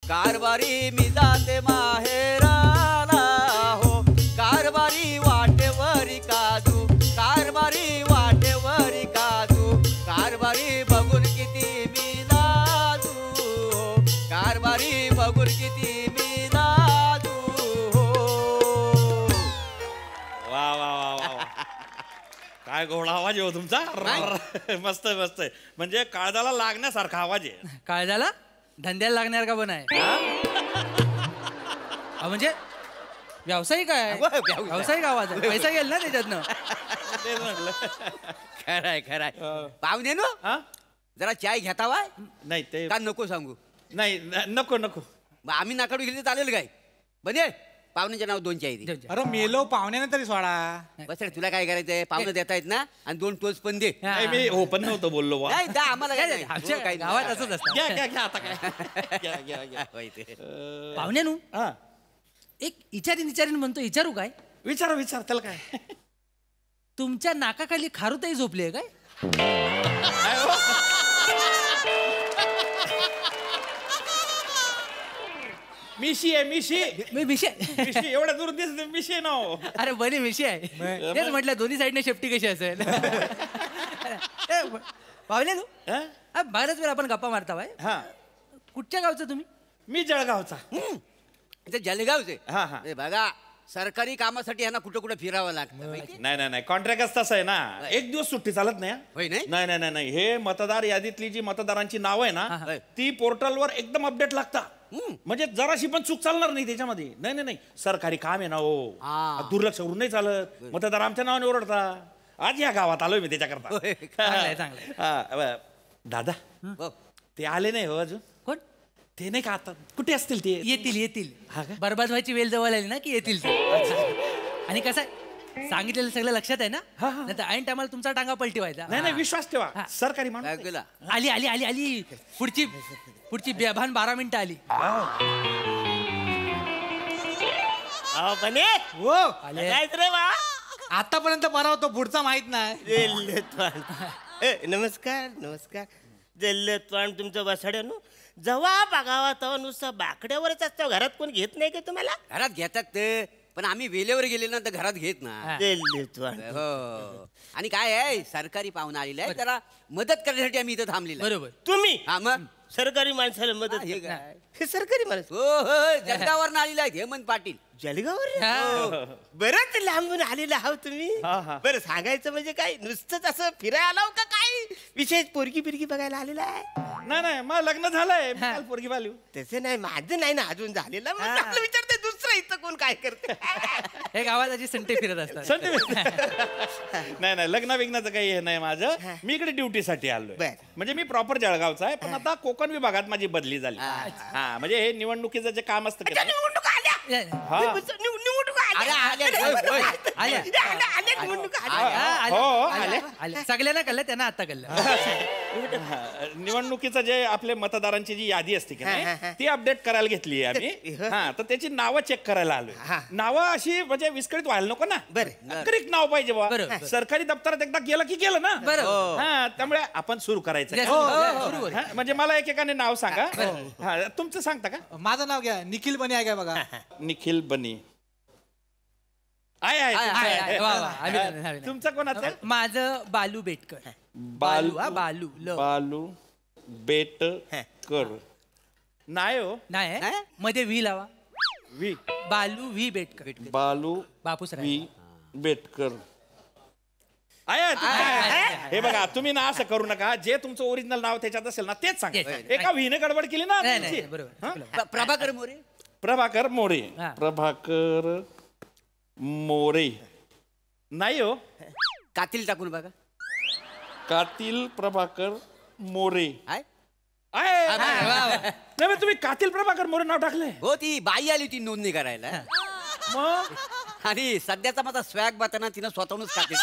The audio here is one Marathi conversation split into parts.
कारभारी मी जाते माहेराला हो, कारभारी वाटेवरी काजू, कारभारी वाटेवरी काजू, कारभारी बघून किती मी लाजू हो, कारभारी बघून किती मी लाजू हो. वा वा वा वा, काय गोड आवाज आहे हो तुमचा. मस्त मस्त आहे, म्हणजे काळजाला लागण्यासारखा आवाज आहे. काळजाला धंद्याला लागणार का पण आहे म्हणजे व्यावसायिक आहे, व्यावसायिक आवाज आहे, पैसा गेल ना त्याच्यातनं. तेच म्हटलं. खराय खराय. पाहुणे नो जरा चाय घेतावा नाही ते का नको सांगू. नाही नको नको. मग आम्ही नाकाडू गेली तर चालेल काय. बने पाहुण्याचे नाव 2 चाय दे. अरे मेलो पाहुण्याने तरी सोडा. बस रे, तुला काय करायचंय, पाहुणे देता येत ना, आणि 2 टोच पण दे. नाही, मी हो पण नव्हतं बोललो बा. नाही दा आम्हाला काय नाही. आमच्या हो, काही गावात असंच असतं. घ्या घ्या घ्या आता काय. घ्या घ्या घ्या. होय ते. पाहुण्यानू हा एक विचारीन म्हणतो, विचारू काय. विचारा विचार त्याला काय. तुमच्या नाकाखाली खारुताई झोपली आहे काय. मिशी आहे मिशी. मी मिशी मिशी एवढ्या दूर दिसते मिशी आहे ना हो. अरे बरी मिशी आहे. तेच म्हटलं दोन्ही साईडने शेफ्टी कशी असेल. पावले तू हा? बऱ्याच वेळ आपण गप्पा मारता बाय. हा कुठच्या गावचं तुम्ही. मी जळगावचा. ते जळगावचे. हा हा. ते बघा सरकारी कामासाठी ह्यांना कुठं कुठं फिरावं लागतं. नाही नाही नाही, कॉन्ट्रॅक्टच तसं आहे ना. एक दिवस सुट्टी चालत नाही. होय नाही? नाही नाही नाही, हे मतदार यादीतली जी मतदारांची नाव आहे ना, ती पोर्टलवर एकदम अपडेट लागतात. म्हणजे जराशी पण चूक चालणार नाही त्याच्यामध्ये. नाही नाही नाही, सरकारी काम आहे ना हो, दुर्लक्ष करून नाही चालत. मतदार आमच्या नावाने ओरडता. आज या गावात आलोय मी त्याच्याकरता. चांगलंय. दादा ते आले नाही हो अजून. कोण ते नाही का आता कुठे असतील ते. येतील बरबाद व्हायची वेळ जवळ आली ना की येतील ते. आणि कसं आहे, सांगितलेलं सगळं लक्षात आहे ना. नाही तर ऐन टायमाला तुमचा टांगा पलटी व्हायचा. नाही नाही, विश्वास ठेवा. सरकारी माणूस. गेला. आली आली आली आली पुढची बेभान 12 मिनिटं आली. बने हो आले. काय रे वा. आतापर्यंत बरा होतो, पुढचा माहित नाही. नमस्कार नमस्कार. जल्लतवाण तुमचं बसाड्यानो जेव्हा बघावा तेव्हा नुसतं बाकड्यावरच असतं. घरात कोण घेत नाही का तुम्हाला. घरात घेतात ते, पण आम्ही वेळेवर गेले ना तर घरात घेत ना. जल्लतवाण हो. आणि काय आहे, सरकारी पाहुणा आलेला आहे, जरा मदत करण्यासाठी आम्ही इथं थांबलेलो आहे. बरोबर. तुम्ही हा मग सरकारी माणसाला मदत हे करता. काय? हे सरकारी माणूस हो हो, जळगावरून आलेला आहे हेमंत पाटील. जळगावर बरंच लांबून आलेला आहो तुम्ही. बरं सांगायचं म्हणजे काय, नुसतंच असं फिरायला आलाव का काय विशेष पोरगी बिरगी बघायला आलेला आहे. नाही नाही, मग लग्न झालंय. मी काल पोरगी पाहिली. तसं नाही, माझं नाही ना अजून झालेलं. मग आपलं विचारते दुसरं इथं कोण काय करते. हे गावात अशी संटे फिरत असतात. नाही नाही, लग्न विग्नाचं काही हे नाही माझं. मी इकडे ड्युटीसाठी आलोय. म्हणजे मी प्रॉपर जळगावचा आहे, पण आता कोकण विभागात माझी बदली झाली. हा म्हणजे हे निवडणुकीचं जे काम असतं की निवडणूक आल्या. हा. निवडणूक आल्या. सगळ्यांना कळलं, त्यांना आता कळलं. निवडणुकीचं जे आपले मतदारांची जी यादी असते की नाही, ती अपडेट करायला घेतली आम्ही. हा, तर त्याची नावं चेक करायला आलोय. नावं अशी म्हणजे विस्कळीत व्हायला नको ना. करेक्ट नाव पाहिजे बा. सरकारी दप्तरात एकदा गेलं की गेलं ना. हा, त्यामुळे आपण सुरू करायचं. म्हणजे मला एकेकाने नाव सांगा. हा, तुमचं सांगता का. माझं नाव घ्या, निखिल बने आहे काय बघा. निखिल बनी आहे. तुमचं कोणाचं. माझं बालू बेटकर. बालू बालू बेटकर. नाही हो, नाही मध्ये व्ही लावा. V. Balu V Betkar. Balu Bapusrao V Betkar. हे बघा, तुम्ही ना असं करू नका. जे तुमचं ओरिजिनल नाव त्याच्यात असेल ना तेच सांगा. एका व्हीने गडबड केली ना. बरोबर. प्रभाकर मोरे. प्रभाकर मोरे. प्रभाकर मोरे नाही हो. कातील टाकून बघा. कातील प्रभाकर मोरे. आहे नाही, तुम्ही कातील प्रभाकर मोरे नाव टाकलंय. हो, ती बाई आली होती नोंदणी करायला. मग आणि सध्याचा माझा स्वॅग बाताना तिनं स्वतःहूनच कातील.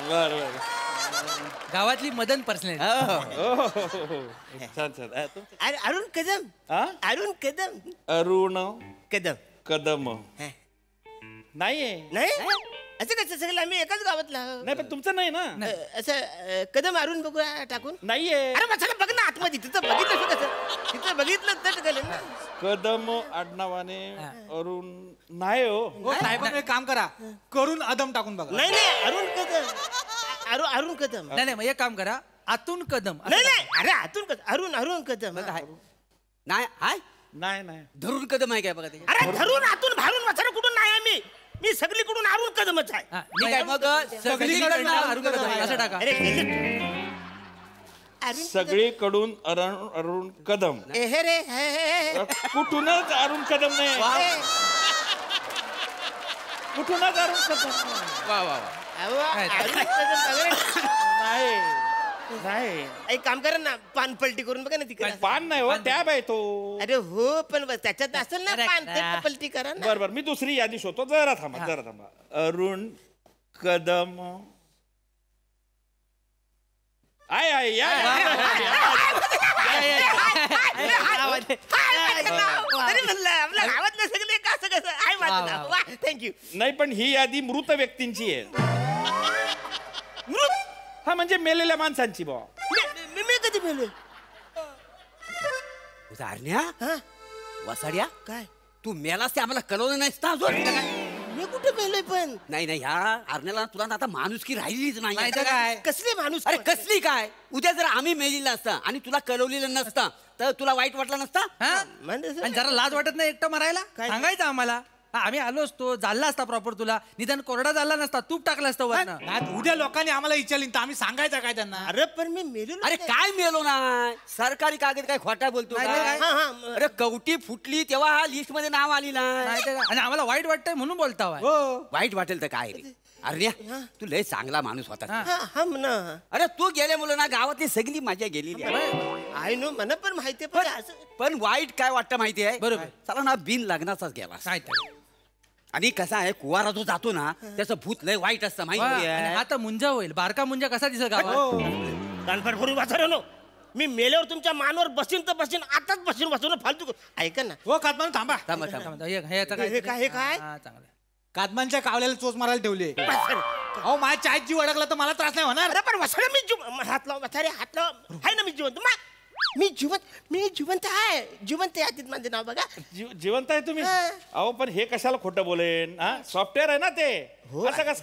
बर. गावातली मदन पर्सनल. छान छान. अरुण कदम. अरुण कदम. अरुण कदम. कदम. नाहीये. नाही असं कसं सगळं आम्ही एकाच गावातला आहोत. नाही पण तुमचं नाही ना. असं कदम मारून बघूया टाकून. नाहीये. अरे मग बघ ना आतमध्ये तिथं बघितलं कसं तिथं बघितलं तर कळेल ना. कदम आडनावाने अरुण नाही हो. हो साहेबांना एक काम करा, करून अदम टाकून बघा. नाही नाही अरुण कदम अरुण कदम नाही नाही, मग एक काम करा, आतून कदम. नाही नाही अरे आतून कदम अरुण कदम नाही हाय नाही नाही. धरून कदम आहे काय बघा ते. अरे धरून आतून भारून वचन कुठून नाही आम्ही मी सगळीकडून अरुण कदमच आहे. हा, ठीक आहे मग सगळीकडनं अरुण कदम आहे, असं टाका. अरे अरुण सगळीकडून अरुण कदम. हे रे हे कुठूनच अरुण कदम नाही. कुठूनच अरुण कदम वा वा वा. अरुण कदम बघा. नाही. नाही एक काम करा ना पान पलटी करून बघा ना तिकडे. पान नाही हो, टॅब आहे तो. अरे हो पण त्याच्यात असेल ना Correct. पान ते पलटी करा ना. बर बर मी दुसरी यादी शोधतो. जरा थांबा. अरुण कदम आहे या. अरे म्हणलं आपल्या गावात सगळे कसं कसं आहे माझं नाव. वा थँक्यू. नाही पण ही यादी मृत व्यक्तींची आहे. मृत हा म्हणजे मेलेल्या माणसांची बा. मी कधी बोलू तुझा अरण्या वसाड्या काय तू मेलास ते आम्हाला कळवलं नाहीस ना अजून. मी कुठे मेलोय पण. नाही नाही ह्या अरण्याला तुला आता माणुसकी राहिलीच नाही. नाही तर काय. कसले माणूस अरे कसली काय, उद्या जर आम्ही मेलेलं असतं आणि तुला कळवलेलं नसतं तर तुला वाईट वाटलं नसतं. हा? म्हणजे आणि जरा लाज वाटत नाही एकटं मारायला? काय? सांगायचं आम्हाला. हा, आम्ही आलो असतो, झाला असता प्रॉपर, तुला निदान कोरडा झाला नसता, तूप टाकलं असतं वरनं. नाही, उद्या लोकांनी आम्हाला विचारली तर आम्ही सांगायचं काय त्यांना? अरे पण मी मेलेलो अरे काय मेलो नाही, सरकारी कागद काय खोटा बोलतो नाही, काय? नाही. हा. अरे कवटी फुटली तेव्हा हा लिस्ट मध्ये नाव आली नाही नाही. तर काय. आणि आम्हाला वाईट वाटतंय म्हणून बोलता हो वाईट वाटेल तर काय रे अरे तू लय चांगला माणूस होता. हा म्हणा अरे तू गेले मुलं ना गावातली सगळी मजा गेलेली आहे. आय नो मला पण माहितीये पण असं पण वाईट काय वाटतं माहिती आहे? बरोबर. चला ना बिन लग्नाचाच गेला. नाही तर. आणि कसा आहे कुवारा जो जातो ना त्याचं भूत लय वाईट असतं वा, माहिती आणि आहे. आता मुंजा होईल, बारका मुंजा कसा दिसेल गावात? कानफड करून वाचा नो. मी मेल्यावर तुमच्या मानवर बसीन तर बसीन आताच बसून फालतू ऐका ना. हो कादमान थांबा. थांबा, थांबा. थांबा, हे याचं हे काय, हे काय? हा, चांगलं आहे. कादमानच्या कावल्याला चोच मारायला ठेवले. अहो माझ्या चायत जीव अडकला तर मला त्रास नाही होणार. अरे पण वसडे मी हात लाव वसारे हात लाव आहे ना मी जिवंत मी जिवंत आहे जिवंत आहे माझं नाव बघा. जिवंत आहे तुम्ही. हा. अहो पण हे कशाला खोटं बोलेन. सॉफ्टवेअर आहे ना ते. असं कस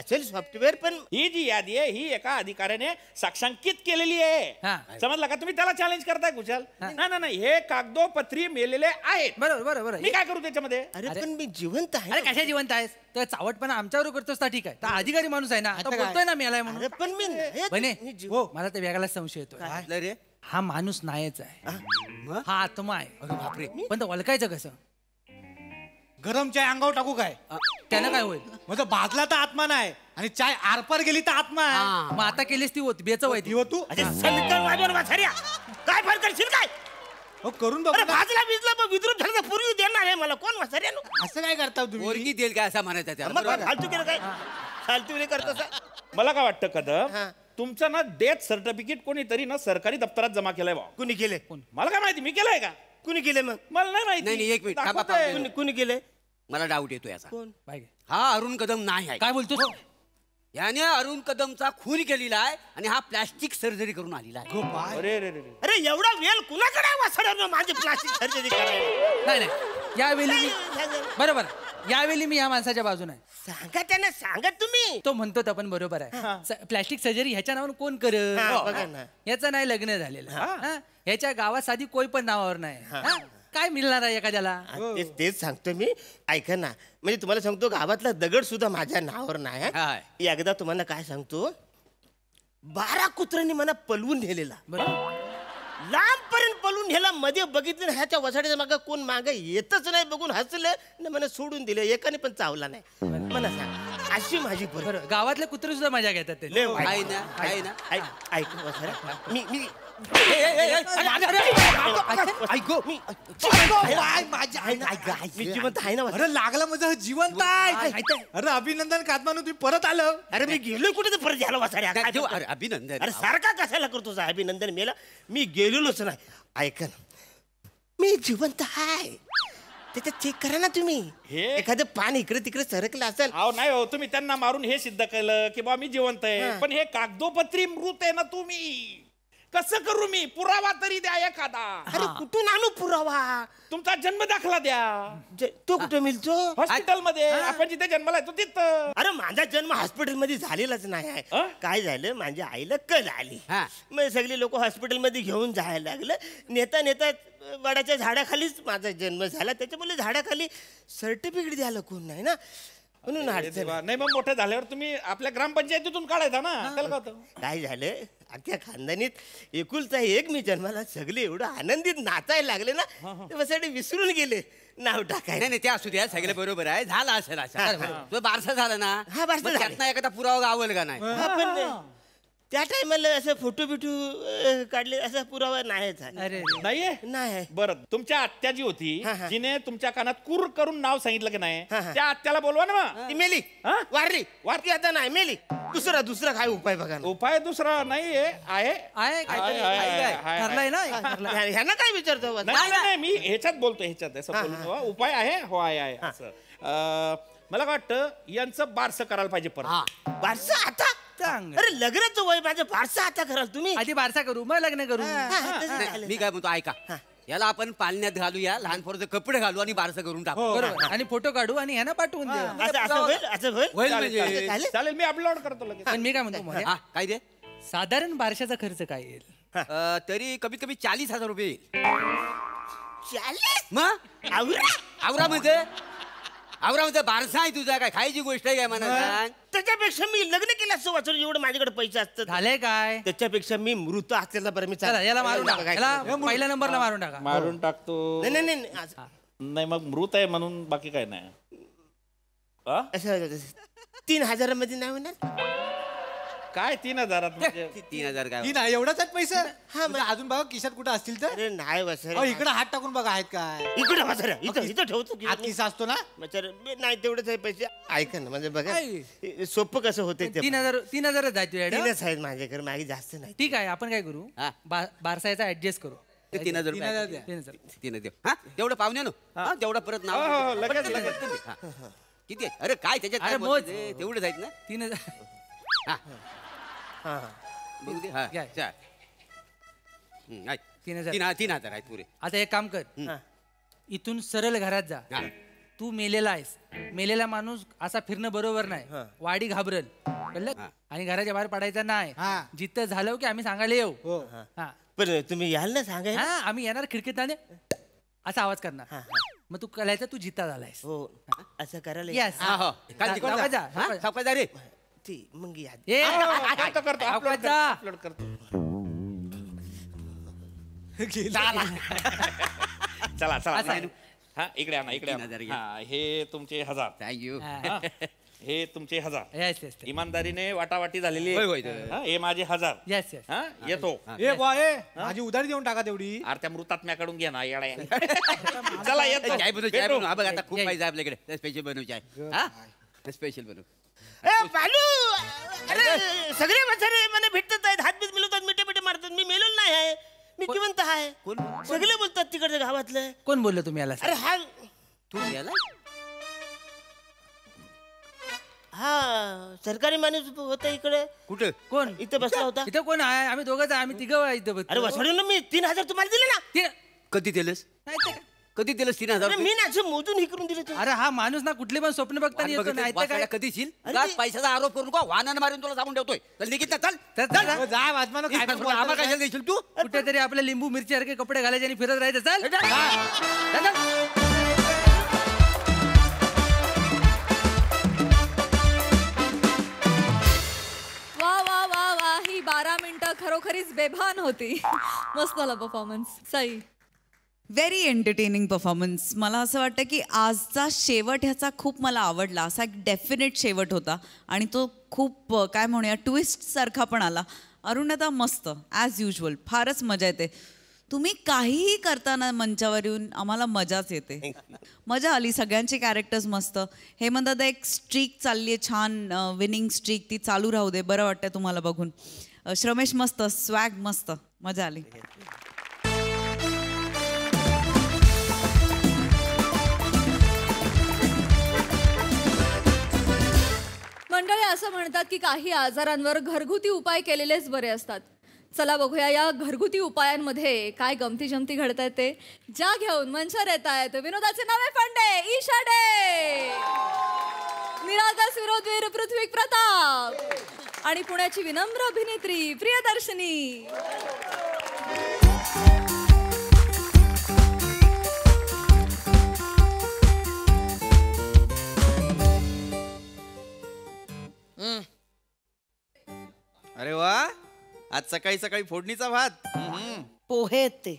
असेल सॉफ्टवेअर पण ही जी यादी आहे ही एका अधिकाऱ्याने साक्षांकित केलेली आहे. हा. समजला का? तुम्ही त्याला चॅलेंज करताय कुशाल? नाही हे कागदोपत्री मेलेले आहेत. बरोबर बरोबर. मी काय करू त्याच्यामध्ये? अरे पण मी जिवंत आहे अरे ना. कशा जिवंत आहेस? तर चावटपणा आमच्यावर करतोस तर ठीक आहे. तर अधिकारी माणूस आहे ना, आता काय? बोलतोय ना मेलाय म्हणून. अरे पण मी नाही. बने, मी हो मला तर वेगळाच संशय येतो. म्हटलं रे हा माणूस नाहीच आहे, हा आत्मा आहे. बापरे. पण तो ओळखायचं कसं? गरम चाय अंगावर टाकू काय? त्यानं काय होईल? म्हणजे भाजला तर आत्मा नाही आणि चाय आरपार गेली तर आत्मा आहे. मग आता केलीस ती होत बेच व्हायची. हो तू अरे सलकर वाजवून वाचाऱ्या काय फार करशील काय? हो करून अरे बघ. भाजला भिजला मग विद्रुप झालं तर पूर्वी देणार आहे मला कोण वाचाऱ्या असं काय करता तुम्ही? पोरगी देईल काय असं म्हणायचं मग त्याला. काय फालतू केलं काय फालतू करतो मला काय वाटतं कदम हा. तुमचं ना डेथ सर्टिफिकेट कोणीतरी ना सरकारी दप्तरात जमा केलंय बा. कुणी केले मला काय माहिती मी केलंय का? कुणी केले मग मला नाही माहिती. नाही, एक मिनिट, थांबा, दाखवतंय. थांबा. कुणी केले मला डाऊट येतो याचा. कोण पाहिजे. हा अरुण कदम नाही आहे. काय बोलतोस? याने अरुण कदमचा खून केलेला आहे आणि हा प्लॅस्टिक सर्जरी करून आलेला आहे. अरे रे रे रे. अरे एवढा वेळ कुणाकडे वाचणार माझे प्लास्टिक सर्जरी करायला नाही नाही, यावेळी मी बरोबर, यावेळी मी या माणसाच्या बाजूने आहे. सांगा त्यांना सांगा तुम्ही तो म्हणतो तर पण बरोबर आहे. प्लॅस्टिक सर्जरी ह्याच्या नावावर कोण करत? हा, बघा ना. याचं नाही लग्न झालेलं. हा? ह्याच्या गावात साधी कोई पण नावावर नाही. हा? काय मिळणार आहे एखाद्याला? तेच सांगतो मी ऐका ना म्हणजे तुम्हाला सांगतो गावातला दगड सुद्धा माझ्या नावावर नाही हा. हाय. एकदा तुम्हाला काय सांगतो 12 कुत्र्यांनी मला पलवून नेलेला बरोबर. लांबपर्यंत पलून नेला मध्ये बघितलं ह्याच्या वसाड्याच्या मागं कोण मागं येतच नाही बघून हसलं ना मला सोडून दिलं एकाने पण चावला नाही मला सांग अशी माझी परिस्थिती. बरोबर, गावातले कुत्रे सुद्धा मजा घेतात ते. लय वाईट. आहे ना आहे ना. ऐक वसाड्या मी मी जिवंत आहे ना वसाड्या. अरे लागला माझं जिवंत आहे. अरे अभिनंदन कादमानू तुम्ही परत आलं. अरे मी गेलोय कुठे तर परत झाला वसाड्या काय देऊ, करतो? अरे अभिनंदन. अरे सारखा कशाला करतो साहेब? अभिनंदन मेला मी गेलेलोच नाही ऐका ना मी जिवंत आहे त्याच्यात चेक करा ना तुम्ही. हे? एखादं पान इकडे तिकडे सरकलं असेल. अहो नाही हो, तुम्ही त्यांना मारून हे सिद्ध केलं की बा मी जिवंत आहे, पण हे कागदोपत्री मृत आहे ना तुम्ही. कसं करू मी? पुरावा तरी द्या एखादा. अरे कुठून आणू पुरावा? तुमचा जन्म दाखला द्या. तो कुठे मिळतो? हॉस्पिटल मध्ये आपण जिथे जन्माला येतो तिथं. अरे माझा जन्म हॉस्पिटल मध्ये झालेलाच नाही आहे. काय झालं, माझ्या आईला कल आली. मग सगळे लोक हॉस्पिटल मध्ये घेऊन जायला लागलं. नेता नेता वडाच्या झाडाखालीच माझा जन्म झाला. त्याच्यामुळे झाडाखाली सर्टिफिकेट द्यायला कोण नाही ना, म्हणून नाही. मग मोठे झाल्यावर तुम्ही आपल्या ग्रामपंचायतीतून काढायचा ना. त्याला काय होतं? काय झालं, अख्ख्या खानदानीत एकुलता एक मी जन्माला सगळे एवढं आनंदीत नाचायला लागले ना, तेव्हा सगळे विसरून गेले नाव टाकायला. नाही ते असू द्या, सगळे बरोबर आहे. झाला असेल असं. तो बारसा झाला ना. बारसा झाला. त्यातनं एखादा पुरावा गावल का नाही? पण त्या टायमाला असं फोटो बिटू काढले असा पुरावा नाही झाला. अरे नाहीये. नाही. बरं, तुमच्या आत्या जी होती जिने तुमच्या कानात कुर करून नाव सांगितलं की नाही, त्या आत्याला बोलवा ना मग. ती मेली, वारली. वारती आता नाही, मेली. दुसरा काय उपाय बघा ना. उपाय दुसरा नाहीये. आहे ठरलाय ना? ह्यांना काय विचारतो? नाही, मी ह्याच्यात बोलतो. असं बोलतो. उपाय आहे. हो आहे असं. मला वाटतं यांचं बारसं करायला पाहिजे परत. बारसा आता? अरे लग्नाचं वय माझं, बारसा आता कराल तुम्ही? आधी बारसा करू मग लग्न करू. मी काय म्हणतो ऐका, याला आपण पाळण्यात घालूया, लहान पोराचे कपडे घालू आणि बारसं करून टाकू. बरोबर. आणि फोटो काढू आणि ह्यांना पाठवून देऊ. असं होईल म्हणजे. चालेल, मी अपलोड करतो लगेच. पण मी काय म्हणतो मोरे, काय दे? साधारण बारशाचा खर्च काय येईल? तरी कमीत कमी 40,000 रुपये येईल. 40? मग आवरामध्ये बारसा आहे तुझा, काय खायची गोष्ट आहे काय म्हणा? त्याच्यापेक्षा मी लग्न केलं असं वाचून एवढं माझ्याकडे पैसे असतात. झालंय काय? त्याच्यापेक्षा मी मृत असलेला बरं. मी चला याला मारून टाका, याला पहिल्या नंबरला मारून टाका. मारून टाकतो. नाही मग मृत आहे म्हणून बाकी काय नाही. 3,000 मध्ये नाही होणार? काय 3,000? 3,000 काय? ती नाही एवढाच आहेत पैसे. हा, म्हणजे अजून बघा खिशात कुठं असतील तर. अरे नाही वसर, इकडे हात टाकून बघा आहेत काय. इकडे वसर, इथं ठेवतो की हात खिसा असतो ना. नाही तेवढंच आहे पैसे. ऐका ना म्हणजे बघा सोपं कसं होते. 3,000 जायतो. 3च आहेत माझ्याकडे, मागे जास्त नाही. ठीक आहे, आपण काय करू, बारसाचा ऍडजस्ट करू. 3,000 3,000 3 देऊ. हा तेवढं पाहुणे ना, तेवढं परत नाव लगेच किती आहे? अरे काय त्याच्यात काय मोज. बोलते? तेवढंच आहेत ना. 3,000. बघू दे. हा, घ्या. चार. 3,000. 3,000 आहेत पुरे. आता एक काम कर, इथून सरळ घरात जा. तू मेलेला आहेस. मेलेला माणूस असा फिरणं बरोबर नाही. वाडी घाबरल, कळलं? आणि घराच्या बाहेर पडायचा नाही. जिथं झालं की आम्ही सांगायला येऊ. पण तुम्ही याल ना सांगाय. आम्ही येणार खिडकीत आणि असा आवाज करणार. मग तू कळायचं तू जिता झालायस. हो असं करायला. येस. सावकाश रे. मग या अपलोड करतो. चला हा इकडे आणा, इकडे आणा. हे तुमचे 1,000. थँक्यू. हे तुमचे 1,000. येस येस इमानदारीने वाटावाटी झालेली होय, होय. हे माझे 1,000. Yes yes. येतो. माझी उधारी देऊन टाका तेवढी. त्या मृतात्म्याकडून घे ना येडा. चला येतो. काय बनवू चाय बनवू. बघ आता खूप पैसा आहे आपल्याकडे. स्पेशल बनवू चाय. हा स्पेशल बनवू. बालू, अरे सगळे म्हातारे मला भेटतात आहेत, हात बीत मिळवतात, मिठे मिठे मारतात. मी मेलो नाही आहे, मी जिवंत आहे. सगळे बोलतात तिकडच्या गावातलं. कोण बोललो तुम्ही याला? अरे हा तू गेला? सरकारी माणूस होता इकडे. कुठं? कोण इथं बसला होता. इथं कोण आहे? आम्ही दोघंच आहे, आम्ही तिघं आहे इथं. अरे वसडून मी 3,000 तुम्हाला दिले ना. कधी दिलंस? कधी दिलंस 3,000? मी ना असं मोजून हे करून दिले. अरे हा माणूस ना कुठले पण स्वप्न बघता येतो नाही तर काय. कधी शील पैशाचा आरोप करू नका. वाहनानं मारून तुला सांगून ठेवतोय. चल निघित ना, चल जा वाजमान काय आम्हाला कशाला देशील तू? कुठेतरी आपल्या लिंबू मिरची सारखे कपडे घालायचे आणि फिरत राहायचं. चल वा वा वा वा, ही 12 मिनिटं खरोखरीच बेभान होती. मस्त झाला performance Sai. Very entertaining performance. मला असं वाटतं की आजचा शेवट ह्याचा खूप मला आवडला. असा एक डेफिनेट शेवट होता आणि तो खूप काय म्हणूया ट्विस्टसारखा पण आला. अरुणदा मस्त ॲज युजल, फारच मजा येते. तुम्ही काहीही करताना मंचावर येऊन आम्हाला मजाच येते. मजा आली. सगळ्यांचे कॅरेक्टर्स मस्त. हेमंतदा एक स्ट्रीक चालली आहे छान, विनिंग स्ट्रीक, ती चालू राहू दे. बरं वाटतं तुम्हाला बघून. श्रमेश मस्त, स्वॅग मस्त, मजा आली. की काही आजारांवर घरगुती उपाय केलेलेच बरे असतात. चला बघूया या घरगुती उपायांमध्ये काय गमती जमती घडतायत ते. ज्या घेऊन मंचावर येत आहेत विनोदाचे नवे फंडे ईशा डे, निरागस विरोधवीर पृथ्वी प्रताप आणि पुण्याची विनम्र अभिनेत्री प्रियदर्शनी. अरे वा, आज सकाळी सकाळी फोडणीचा भात. पोहे आहेत ते.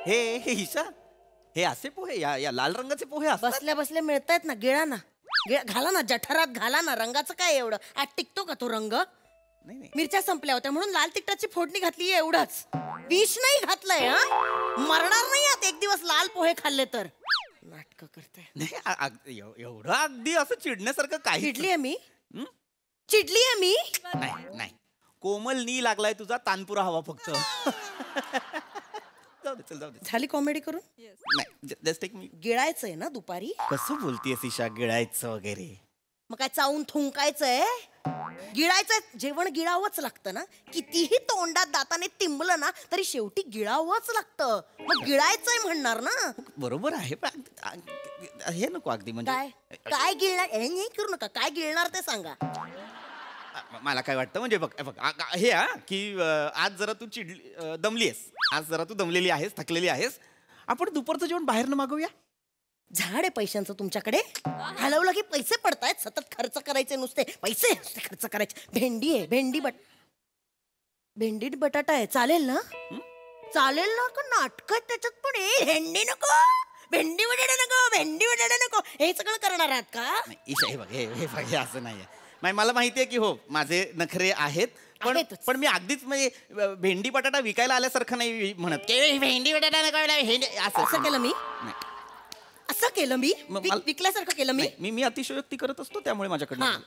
हे ईशा, हे असे पोहे, या लाल रंगाचे पोहे असतात? बसल्या बसल्या मिळतायत ना, गिळा ना, घाला ना जठरात घाला ना. रंगाचं काय एवढं, आज टिकतो का तो रंग? नाही. मिरच्या संपल्या होत्या म्हणून लाल तिखटाची फोडणी घातली एवढंच, विष नाही घातलंय. मरणार नाही आत एक दिवस लाल पोहे खाल्ले तर. नाटक करताय. नाही, एवढं अगदी असं चिडण्यासारखं काही. चिडलीये मी? चिडलीये मी? नाही, कोमल नी लागलाय तुझा, तानपुरा हवा फक्त. जाऊ दे. झाली कॉमेडी करून? नाही, जस्ट एक मी. गिळायचंय ना दुपारी? कसं बोलतीयस ईशा, गिळायचं वगैरे? मग काय चावून थुंकायचंय? गिळायचंय. जेवण गिळावंच लागतं ना, कितीही तोंडात दाताने तिंबलं ना तरी शेवटी गिळावंच लागतं. मग गिळायचंय म्हणणार ना. बरोबर आहे, पण हे नको अगदी. म्हणजे काय गिळणार? नाही करू नका. काय गिळणार ते सांगा. मला काय वाटतं, म्हणजे बघ हे की आज जरा तू दमली आहेस, आज जरा तू दमलेली आहेस, थकलेली आहेस. आपण दुपारचं जेवण बाहेरनं मागवूया. झाड आहे पैशांचं तुमच्याकडे? हलवलं की पैसे पडतायत. सतत खर्च करायचे, नुसते पैसे खर्च करायचे. भेंडी आहे, भेंडी बटाटा आहे. चालेल ना? चालेल ना? का नाटक त्याच्यात पण? भेंडी नको, भेंडी बटाटा नको, भेंडी बटाटा नको, हे सगळं करणार आहात का? ईशा, हे बघ, हे असं नाहीये. मला माहितीये की हो माझे नखरे आहेत, पण मी अगदीच म्हणजे भेंडी बटाटा विकायला आल्यासारखं नाही म्हणत की भेंडी बटाटा असं केलं मी? असं केलं मी? विकल्यासारखं केलं मी? मी अतिशयोक्ती करत असतो, त्यामुळे माझ्याकडनं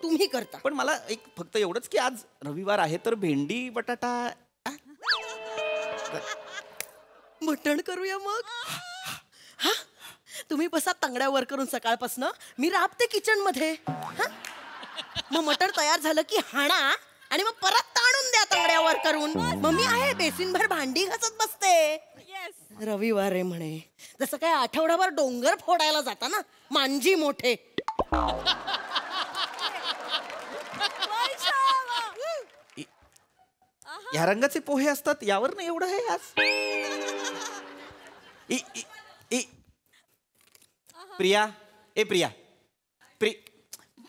तुम्ही करता. पण मला एक फक्त एवढंच की आज रविवार आहे तर भेंडी बटाटा मटण करूया मग. हा, तुम्ही बसा तांगड्यावर करून सकाळपासनं, मी राबते किचन मध्ये. मग मटण तयार झालं की हाणा आणि मग परत ताणून द्या तांगड्यावर करून. मग मी आहे बेसिनभर भांडी घासत बसते. रविवार आहे म्हणे, जसं काय आठवड्याभर डोंगर फोडायला जाता ना मांजी मोठे. या रंगाचे पोहे असतात, यावर नाही एवढं आहे आज. प्रिया,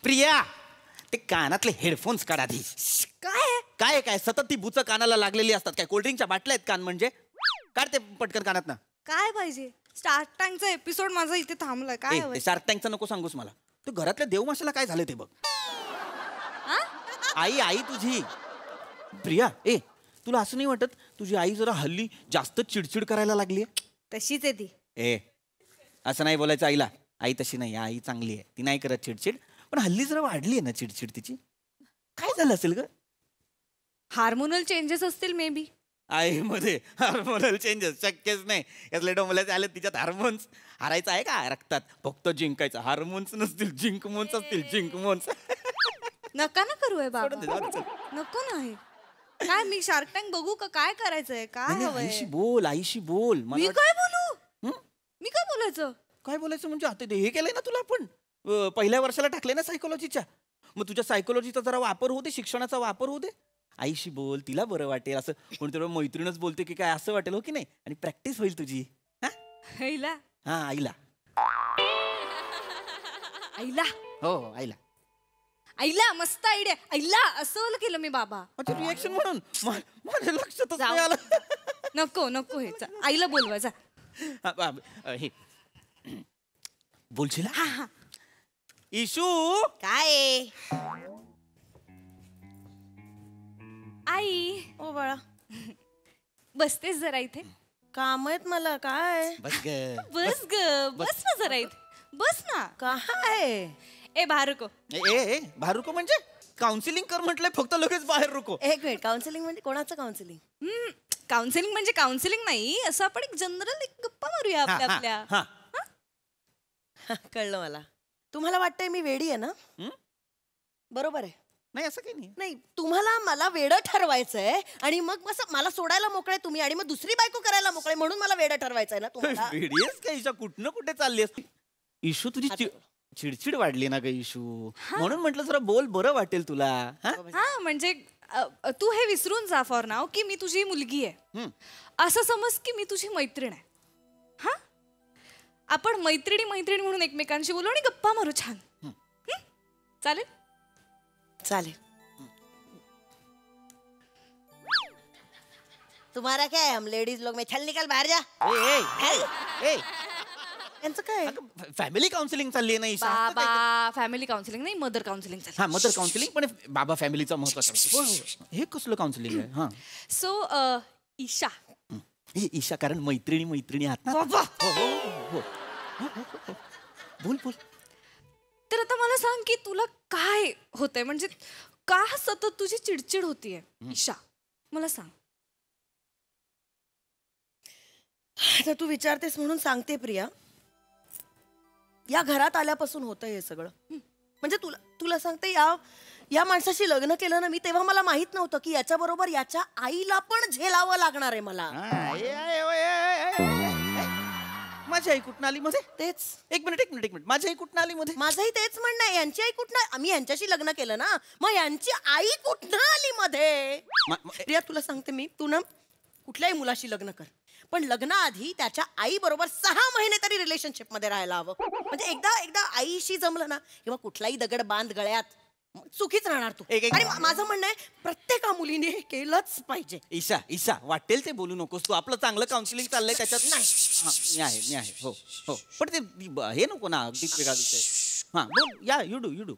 प्रिया, ते कानातले हेडफोन्स काढ आधी. काय सतत ती बुच कानाला लागलेली असतात. काय कोल्ड्रिंकच्या बाटल्या आहेत कान म्हणजे? काढ ते पटकन कानात ना. काय पाहिजे? शार्क टँकचा एपिसोड माझा इथे थांबलाय. काय शार्क टँकचं नको सांगूस मला. तू घरातल्या देवमाशाला काय झालं ते बघ. आई तुझी. प्रिया, तुला असं नाही वाटत तुझी आई जरा हल्ली जास्त चिडचिड करायला लागली? तशीच आहे ती. असं नाही बोलायचं आईला. आई तशी नाही, आई चांगली आहे, ती नाही करत चिडचिड. पण हल्ली जरा वाढली आहे ना चिडचिड तिची. काय झालं असेल ग? हार्मोनल चेंजेस असतील मे बी. आईमध्ये हार्मोनल चेंजेस शक्यच नाही. यातले डोंबल्याचे आले तिच्यात हार्मोन्स. हारायचं आहे का रक्तात? फक्त जिंकायचं. हार्मोन्स नसतील, जिंकमोन्स असतील, जिंकमोन्स. नका ना करू बाबा, नको नाही. काय मी शार्क टँक बघू का? काय करायचंय? काय हवंय? आईशी बोल. मी काय बोलू? मी काय बोलायचं? काय बोलायचं म्हणजे आता हे केलंय ना तुला. आपण पहिल्या वर्षाला टाकले ना सायकोलॉजीच्या. मग तुझ्या सायकोलॉजीचा जरा वापर होते, शिक्षणाचा वापर होते. आईशी बोल, तिला बरं वाटेल. असं कोणतरी मैत्रीणच बोलते की काय असं वाटेल, हो की नाही? आणि प्रॅक्टिस होईल तुझी. आईला? हा, आईला. आईला? हो, आईला. आईला मस्त आयडिया. आईला असं केलं मी बाबा. रिएक्शन म्हणून माझ्या लक्षातच नाही आलं. नको हे आईला बोलवायचा. हे बोलशील? इशू. काय आई? ओ बाळा, बसतेस जरा इथे. काम आहेत मला. काय? बस ग. बस ना जरा इथे. बस ना. काय? बाहेर रुको. बाहेर रुको म्हणजे? काउन्सिलिंग कर म्हटलंय फक्त, लगेच बाहेर रुको. एक मिनिट, काउन्सिलिंग म्हणजे कोणाचं काउन्सिलिंग? काउन्सिलिंग म्हणजे काउन्सिलिंग नाही, असं आपण एक जनरल गप्पा मारूया आपल्या. कळलं मला. तुम्हाला वाटतंय मी वेडी आहे ना? बरोबर आहे. नाही असं काही नाही. नाही, तुम्हाला मला वेडं ठरवायचंय आणि मग मला सोडायला मोकळे तुम्ही आणि मग दुसरी बायको करायला मोकळे म्हणून मला वेडं ठरवायचंय ना तुम्हाला. वेडीस का ईशा? कुठनं कुठे चालली असती? इशू तुझी चिडचिड वाढली ना ग इशू, म्हणून म्हटलं जरा बोल, बरं वाटेल तुला. हा म्हणजे तू हे विसरून जा फॉर नाव की मी तुझी मुलगी आहे. असं समज की मी तुझी मैत्रीण आहे. हा, आपण मैत्रिणी म्हणून एकमेकांशी बोलू आणि गप्पा मारू छान. चालेल? चालेल. तुम्हारा क्या है, हम लेडीज लोग में चल निकल बाहर जा. यांचं काय? फॅमिली काउन्सिलिंग चालली आहे ना ईशा? बाबा फॅमिली काउन्सिलिंग नाही, मदर काउन्सिलिंग चालली. हा, मदर काउन्सिलिंग, पण बाबा फॅमिलीचा महत्वाचा. हे कसलं काउन्सिलिंग आहे? हा. सो ईशा, हे ईशा, कारण मैत्रिणी आहात ना. बोल बोल. तर आता मला सांग की तुला काय होतंय, म्हणजे का सतत तुझी चिडचिड होतीये ईशा, मला सांग. आता तू विचारतेस म्हणून सांगते प्रिया, या घरात आल्यापासून होतंय हे सगळं. म्हणजे तुला सांगते, या माणसाशी लग्न केलं ना मी, तेव्हा मला माहित नव्हतं की याच्या बरोबर याच्या आईला पण झेलावं लागणार आहे मला. माझी आई कुठं आली मध्ये? तेच. एक मिनिट, माझी आई कुठं आली मध्ये? माझंही तेच म्हणणं आहे, यांची आई कुठं? आम्ही यांच्याशी लग्न केलं ना, मग यांची आई कुठं आली मध्ये? प्रिया तुला सांगते मी, तू ना कुठल्याही मुलाशी लग्न कर, पण लग्नाआधी त्याच्या आई बरोबर 6 महिने तरी रिलेशनशिप मध्ये राहायला हवं. म्हणजे एकदा आईशी जमलं ना, किंवा कुठलाही दगड बांध गळ्यात, चुकीच राहणार तू. आणि माझं म्हणणं आहे, प्रत्येक मुलीने हे केलंच पाहिजे. ईशा वाटेल ते बोलू नकोस तू. आपलं चांगलं काउन्सिलिंग चाललंय त्याच्यात. नाही, मी आहे. हो, पण ते हे नको ना, अगदी वेगळा विषय. हा बोल. या यू डू.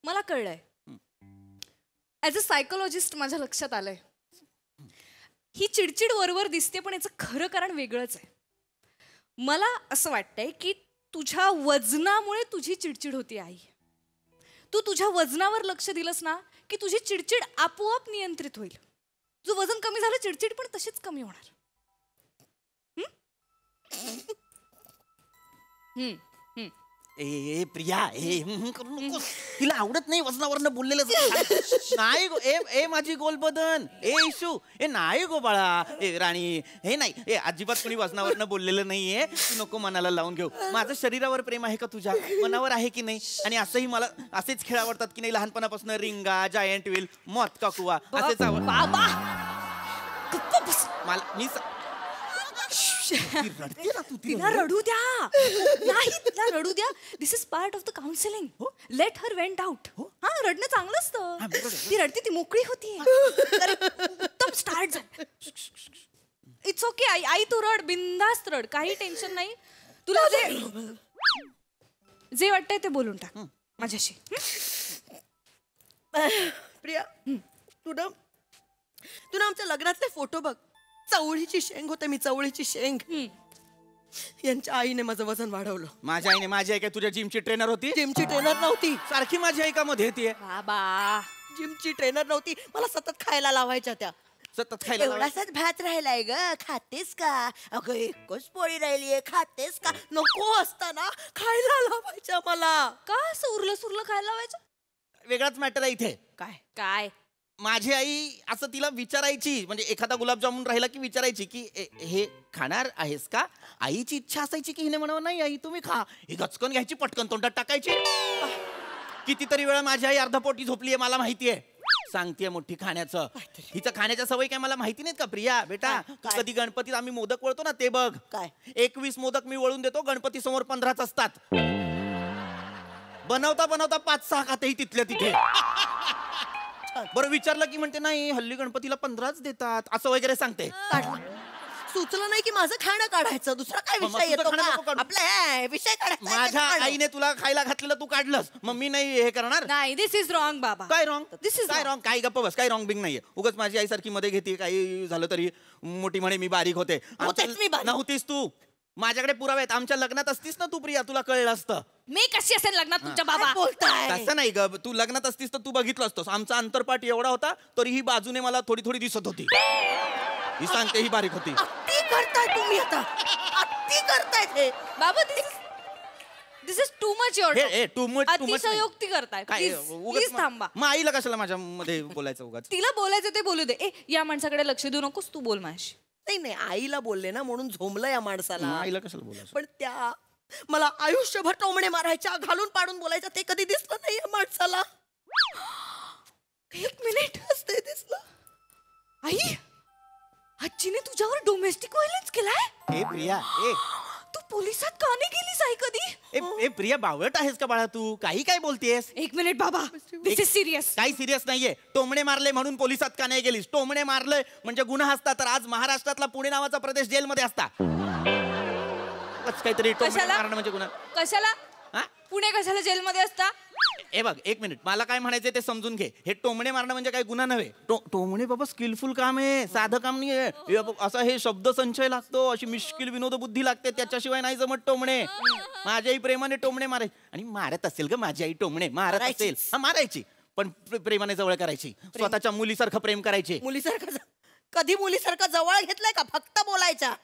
मला कळलंय, ऍज अ सायकोलॉजिस्ट माझ्या लक्षात आलंय, ही चिडचिड वरवर दिसते पण याचं खरं कारण वेगळंच आहे. मला असं वाटतंय की तुझ्या वजनामुळे तुझी चिडचिड होती आई. तू तुझ्या वजनावर लक्ष दिलंस ना की तुझी चिडचिड आपोआप नियंत्रित होईल. तुझं वजन कमी झालं, चिडचिड पण तशीच कमी होणार. ए प्रिया, करू नकोस. तिला आवडत नाही वजनावरनं बोललेलं. नाही गो, ए माझी गोलबदन, ए इशू, ए नाही गो बाळा, ए राणी, हे नाही, ए अजिबात कोणी वजनावरनं बोललेलं नाहीये. तू नको मनाला लावून घेऊ. माझं शरीरावर प्रेम आहे का तुझ्या? मनावर आहे की नाही? आणि असंही मला असेच खेळ आवडतात की नाही, लहानपणापासून रिंगा, जायंट व्हील, मौत का कुआ असेच आवडतात मला. मी तिला रडू द्या. नाही, तिला रडू द्या. This is part of the counselling. Let her vent out. हा, रडणं चांगलं असतं. ती रडते, ती मोकळी होती. उत्तम स्टार्ट झालं. इट्स ओके आई, तू रड, बिंदास्त रड, काही टेन्शन नाही. तुला जे वाटतंय ते बोलून टाक माझ्याशी. प्रिया, तू ना आमच्या लग्नातले फोटो बघ. चवळीची शेंग होते मी, चवळीची शेंग. यांच्या आईने माझं वजन वाढवलं. माझ्या आईने? माझी आई काय तुझ्या जिमची ट्रेनर होती? जिमची ट्रेनर नव्हती. सारखी माझी आई का मध्ये येते? बाबा, जिमची ट्रेनर नव्हती. मला सतत खायला लावायच्या त्या. सतत खायला? एवढासाच भात राहिलाय ग, खातेस का? अगं एकच पोळी राहिलीये, खातेस का? नको असताना खायला लावायच्या मला. का असं उरलं खायला लावायचं? वेगळाच मॅटर आहे इथे. काय? माझी आई असं तिला विचारायची, म्हणजे एखादा गुलाबजामुन राहिला की विचारायची की हे खाणार आहेस का? आईची इच्छा असायची की हिने म्हणावं नाही आई तुम्ही खा. ही गचकन घ्यायची, पटकन तोंडात टाकायची. कितीतरी वेळा माझी आई अर्धपोटी झोपलीये मला माहितीये. सांगतेय मोठी खाण्याचं. हिचं खाण्याच्या सवय काय मला माहिती नाहीत का प्रिया? बेटा कधी गणपतीत आम्ही मोदक वळतो ना, ते बघ. काय? 21 मोदक मी वळून देतो, गणपती समोर 15च असतात. बनवता 5-6 खातेही तिथल्या तिथे. बरं विचारलं की म्हणते नाही हल्ली गणपतीला 15च देतात, असं वगैरे सांगते. सुचलं नाही की माझं खाणं काढायचं, दुसरा काय विषय येतो का? आपला विषय काढायचा. माझ्या आईने तुला खायला घातलेलं तू काढलंस, मग मी नाही हे करणार? नाही, दिस इज रॉंग बाबा. काय रॉंग? दिस इज काय रॉंग? काय गप्प बस, काय रॉंग बिंग नाहीये. उगाच माझी आई सारखी मध्ये घेते. काही झालं तरी मोठी म्हणे मी बारीक होते. नव्हतीस तू. माझ्याकडे पुरावे आहेत. आमच्या लग्नात असतीस ना तू प्रिया, तुला कळलं असतं. मी कशी असेल लग्नात तुमच्या बाबा? तसं नाही ग, तू लग्नात असतीस तर तू बघितलं असतोस. आमचा अंतरपाठ एवढा होता तरी ही बाजूने मला थोडी थोडी दिसत होती. ही सांगते ही बारीक होती. अति करताय तुम्ही आता, अति करताय हे बाबा. This is too much your too much अतिशयोक्ती करताय. प्लीज थांबा. मग आईला कशाला माझ्यामध्ये बोलायचं उगाच? तिला बोलायचं ते बोलू दे. या माणसाकडे लक्ष देऊ नकोस, तू बोल माझ्याशी. नाही नाही, आईला बोलले ना म्हणून झोंबलं या माणसाला. आईला कशाला बोलायचं? पण त्या मला आयुष्यभर टोमणे मारायच्या, घालून पाडून बोलायचं ते कधी दिसलं नाही या माणसाला. 1 मिनिट असते दिसलं. आई, आजीने तुझ्यावर डोमेस्टिक व्हायलन्स केलाय? ए प्रिया, तू पोलिसात का नाही गेलीस आई कधी? ए प्रिया, बावळट आहेस का बाळा तू? काही काय बोलतेस? 1 मिनिट बाबा, दिस इज सिरियस. काही सिरियस नाहीये. टोमणे मारले म्हणून पोलिसात का नाही गेलीस? टोमणे मारले म्हणजे गुन्हा असता तर आज महाराष्ट्रातला पुणे नावाचा प्रदेश जेलमध्ये असता. काहीतरी टोमणे मारणं म्हणजे गुन्हा. कशाला? पुणे कशाला जेलमध्ये असता? ए बघ, 1 मिनिट, मला काय म्हणायचं ते समजून घे. हे टोमणे मारणं म्हणजे काही गुन्हा नव्हे. टोमणे बाबा स्किलफुल काम आहे, साधं काम नाहीये. असा हे शब्द संचय लागतो, अशी मिश्किल विनोद बुद्धी लागते, त्याच्याशिवाय नाही जमत टोमणे. माझ्या आई प्रेमाने टोमणे मारायची. आणि मारत असेल ग माझी आई टोमणे, मारत असेल मारायची, पण प्रेमाने जवळ करायची. स्वतःच्या मुलीसारखं प्रेम करायची. मुलीसारखं? कधी मुलीसारखं जवळ घेतलंय का? फक्त बोलायचा.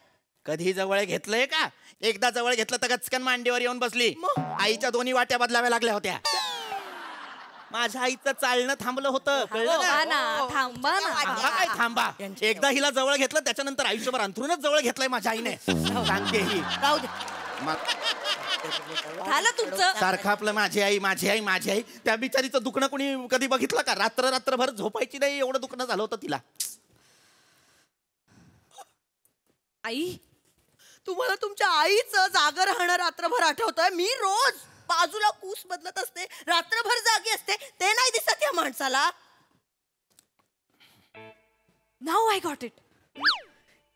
कधी जवळ घेतलंय का? एकदा जवळ घेतलं तर गचकन मांडीवर येऊन बसली. आईच्या दोन्ही वाट्या बदलाव्या लागल्या होत्या. माझ्या आईचं चालणं थांबलं होतं, कळलं ना? थांबा. थांबा. एकदा हिला जवळ घेतलं त्याच्यानंतर आयुष्यभर अंथरूनच जवळ घेतलंय माझ्या आईने. सांगते ही झालं तुमचं सारखं आपलं माझी आई माझी आई माझी आई. त्या बिचारीचं दुखणं कोणी कधी बघितलं का? रात्रभर झोपायची नाही, एवढं दुखणं झालं होतं तिला. आई, तुम्हाला तुमच्या आईचं जागर राहणं रात्रभर आठवतंय? मी रोज बाजूला कूस बदलत असते, रात्रभर जागी असते, ते नाही दिसत या माणसाला. Now I got it.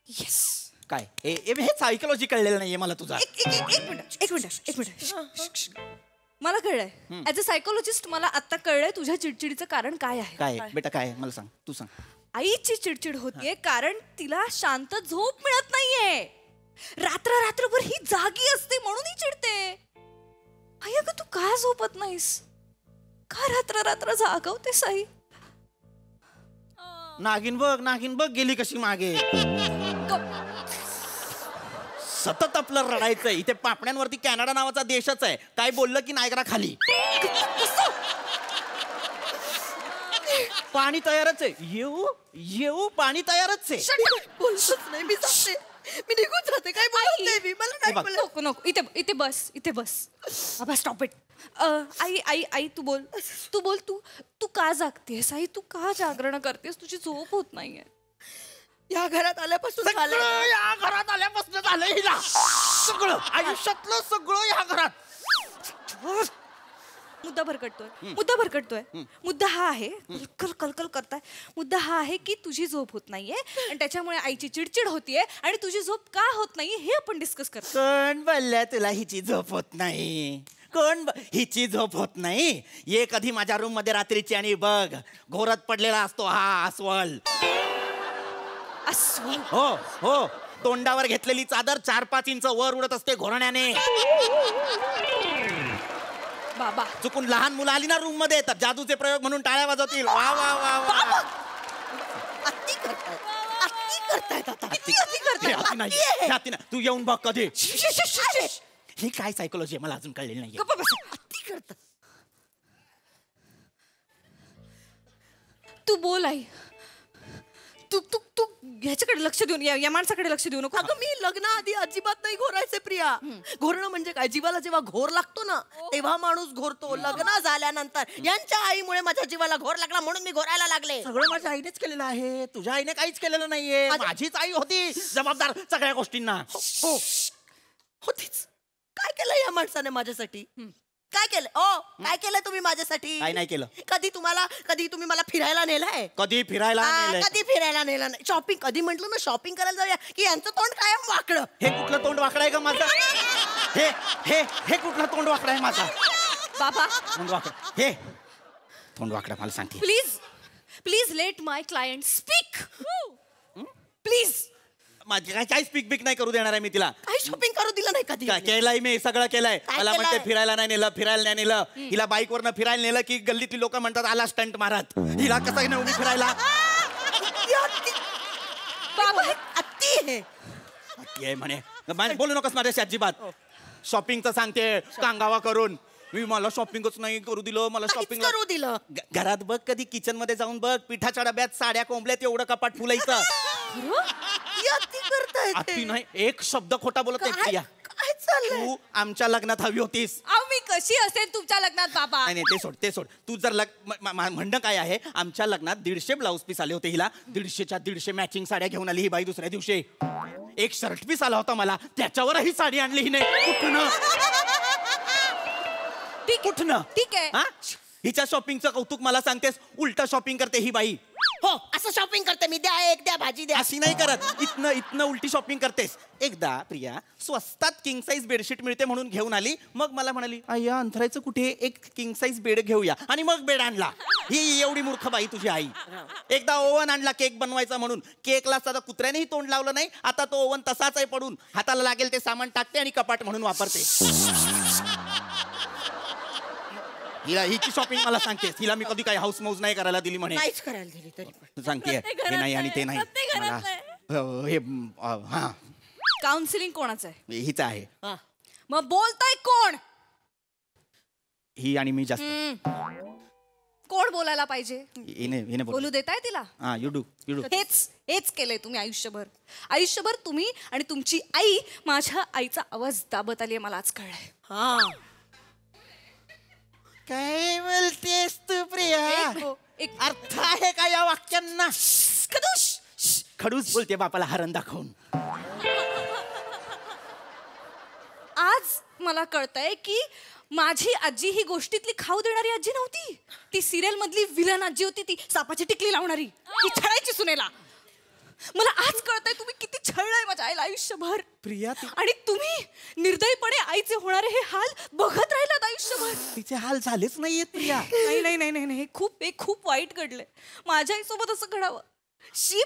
Yes. काय हे सायकोलॉजी कळलेलं नाहीये मला तुझा. एक मिनिट. मला कळलंय. ऍज अ सायकोलॉजिस्ट मला आता कळलंय तुझ्या चिडचिडीचं कारण काय आहे. काय बेटा, काय मला सांग, तू सांग. आईची चिडचिड होतीये कारण तिला शांत झोप मिळत नाहीये. रात्रभर ही जागी असते म्हणून ही चिडते. आई, अगं तू का झोपत नाहीस? का रात्र जागवतेस आई? नागिन बघ गेली कशी मागे. सतत आपलं रडायचंय. इथे पापण्यांवरती कॅनडा नावाचा देशच आहे. काय बोललं की नायगरा खाली. पाणी तयारच आहे. येऊ पाणी तयारच आहे. बोलतच नाही मी, जाते, मी निघून जाते. काय बोलते मी? मला नाही बोलायचं. नको इथे बस. बाबा स्टॉप इट. आई तू बोल. तू का जागतेस आई? तू का जागरण करतेस? तुझी झोप होत नाहीये. या घरात आल्यापासून झालं हिला सगळं. आयुष्यातलं सगळं या घरात. मुद्दा भरकटतोय. मुद्दा हा आहे, कलकल करताय. मुद्दा हा आहे की तुझी झोप होत नाहीये आणि त्याच्यामुळे आईची चिडचिड होतीये आणि तुझी झोप का होत नाहीये हे आपण डिस्कस करतो. कोण बोलल्या तुला हिची झोप होत नाही? हिची झोप होत नाही? ये कधी माझ्या रूम मध्ये रात्रीची आणि बघ, घोरत पडलेला असतो हा अस्वल. हो, तोंडावर घेतलेली चादर 4-5 इंच वर उडत असते घोरण्याने. बाबा, चुकून लहान मुलं आली ना रूम मध्ये तर जादूचे प्रयोग म्हणून टाळ्या वाजवतील. वा वा वा वा. अति करतायत आता. तू येऊन बघ कधी. ही काय सायकोलॉजी आहे मला अजून कळलेली नाही. अति करतात. तू बोल आई. तू ह्याच्याकडे लक्ष देऊन या माणसाकडे लक्ष देऊ नको. अगं मी लग्नाआधी अजिबात नाही घोरायचे प्रिया. घोरणं म्हणजे काय? जीवाला जेव्हा घोर लागतो ना तेव्हा माणूस घोरतो. लग्न झाल्यानंतर यांच्या आईमुळे माझ्या जीवाला घोर लागला म्हणून मी घोरायला लागले. सगळं माझ्या आईनेच केलेलं आहे. तुझ्या आईने काहीच केलेलं नाहीये. माझीच आई होती जबाबदार सगळ्या गोष्टींना. होतीच. काय केलं या माणसाने माझ्यासाठी? काय केलं? काय केलं तुम्ही माझ्यासाठी? काय नाही केलं. कधी तुम्ही मला फिरायला नेलाय? कधी फिरायला नेलं नाही. शॉपिंग कधी म्हटलं ना शॉपिंग करायला जाऊया की यांचं तोंड कायम वाकडं. हे कुठलं तोंड वाकडं आहे का माझं? हे कुठलं तोंड वाकडं आहे माझा? बाबा, तोंड वाकडं. हे तोंड वाकडं मला सांगते. Please let my client speak. Please. माझी काय स्पीक बिक नाही करू देणार आहे मी तिला. काही शॉपिंग करू दिलं नाही कधी. केलंय मी, सगळं केलंय. मला म्हणते फिरायला नाही नेलं. हिला बाईक वरनं फिरायला नेलं की गल्लीतली लोक म्हणतात आला स्टंट मारत. हिला कसं नेऊ मी फिरायला? अति आहे म्हणे. बोलू नकोस माझ्याशी अजिबात. शॉपिंगचं सांगते कांगावा करून. मला शॉपिंगच नाही करू दिलं. मला शॉपिंग करू दिलं. घरात बघ, कधी किचन मध्ये जाऊन बघ, पिठाच्या डब्यात साड्या कोंबल्यात एवढं कपाट फुलायचं. अति नाही, एक शब्द खोटा बोलत नाही प्रिया. काय चाललंय? तू आमच्या लग्नात हवी होतीस. मी कशी असेल तुमच्या लग्नात बाबा? नाही ते सोड. तू जर म्हणणं काय आहे, आमच्या लग्नात 150 ब्लाऊज पीस आले होते. हिला 150च्या 150 मॅचिंग साड्या घेऊन आली ही बाई. दुसऱ्या दिवशी एक शर्ट पीस आला होता मला, त्याच्यावरही साडी आणली हिने. कुठनं? ठीक आहे. हिच्या शॉपिंगचं कौतुक मला सांगतेस, उलट शॉपिंग करते ही बाई. हो, असं शॉपिंग करते मी. द्या एक, द्या भाजी द्या. अशी नाही करत. इथनं उलटी शॉपिंग करतेस. एकदा प्रिया स्वस्तात किंग साईज बेडशीट मिळते म्हणून घेऊन आली. मग मला म्हणाली, अय्या अंथरायचं कुठे, एक किंग साईज बेड घेऊया. आणि मग बेड आणला. ही एवढी मूर्ख बाई तुझी आई. एकदा ओव्हन आणला केक बनवायचा म्हणून. केकला साधा कुत्र्यानेही तोंड लावलं नाही. आता तो ओव्हन तसाच आहे पडून. हाताला लागेल ते सामान टाकते आणि कपाट म्हणून वापरते. हिची शॉपिंग मला सांगतेस. हिला मी कधी काही हाऊस मौज नाही करायला दिली म्हणे. नाहीच करायला दिली तरी पण सांगते हे नाही आणि ते नाही. काउन्सिलिंग कोणाचं आहे? हिचं आहे. मग बोलताय कोण? ही आणि मी जास्त. कोण बोलायला पाहिजे? हिने बोलू देताय तिला? You do. हेच केलंय तुम्ही आयुष्यभर तुम्ही आणि तुमची आई. माझ्या आईचा आवाज दाबत आली मला आज कळलंय. काय बोलतेस तू प्रिया? अर्थ आहे का या वाक्यांना? खडूस बोलते बापाला हरण दाखवून. आज मला कळतंय की माझी आजी ही गोष्टीतली खाऊ देणारी आजी नव्हती. ती सिरियल मधली विलन आजी होती. ती सापाची टिकली लावणारी. ती छळायची सुनेला. मला आज कळतंय तुम्ही किती छळलंय माझ्या आईला आयुष्यभर. प्रिया आणि तुम्ही निर्दयीपणे आईचे होणारे हे हाल बघत राहिलात आयुष्यभर. तिचे हाल झालेच नाहीयेत प्रिया. नाही खूप वाईट घडलंय. माझ्या आईसोबत असं घडावं. शी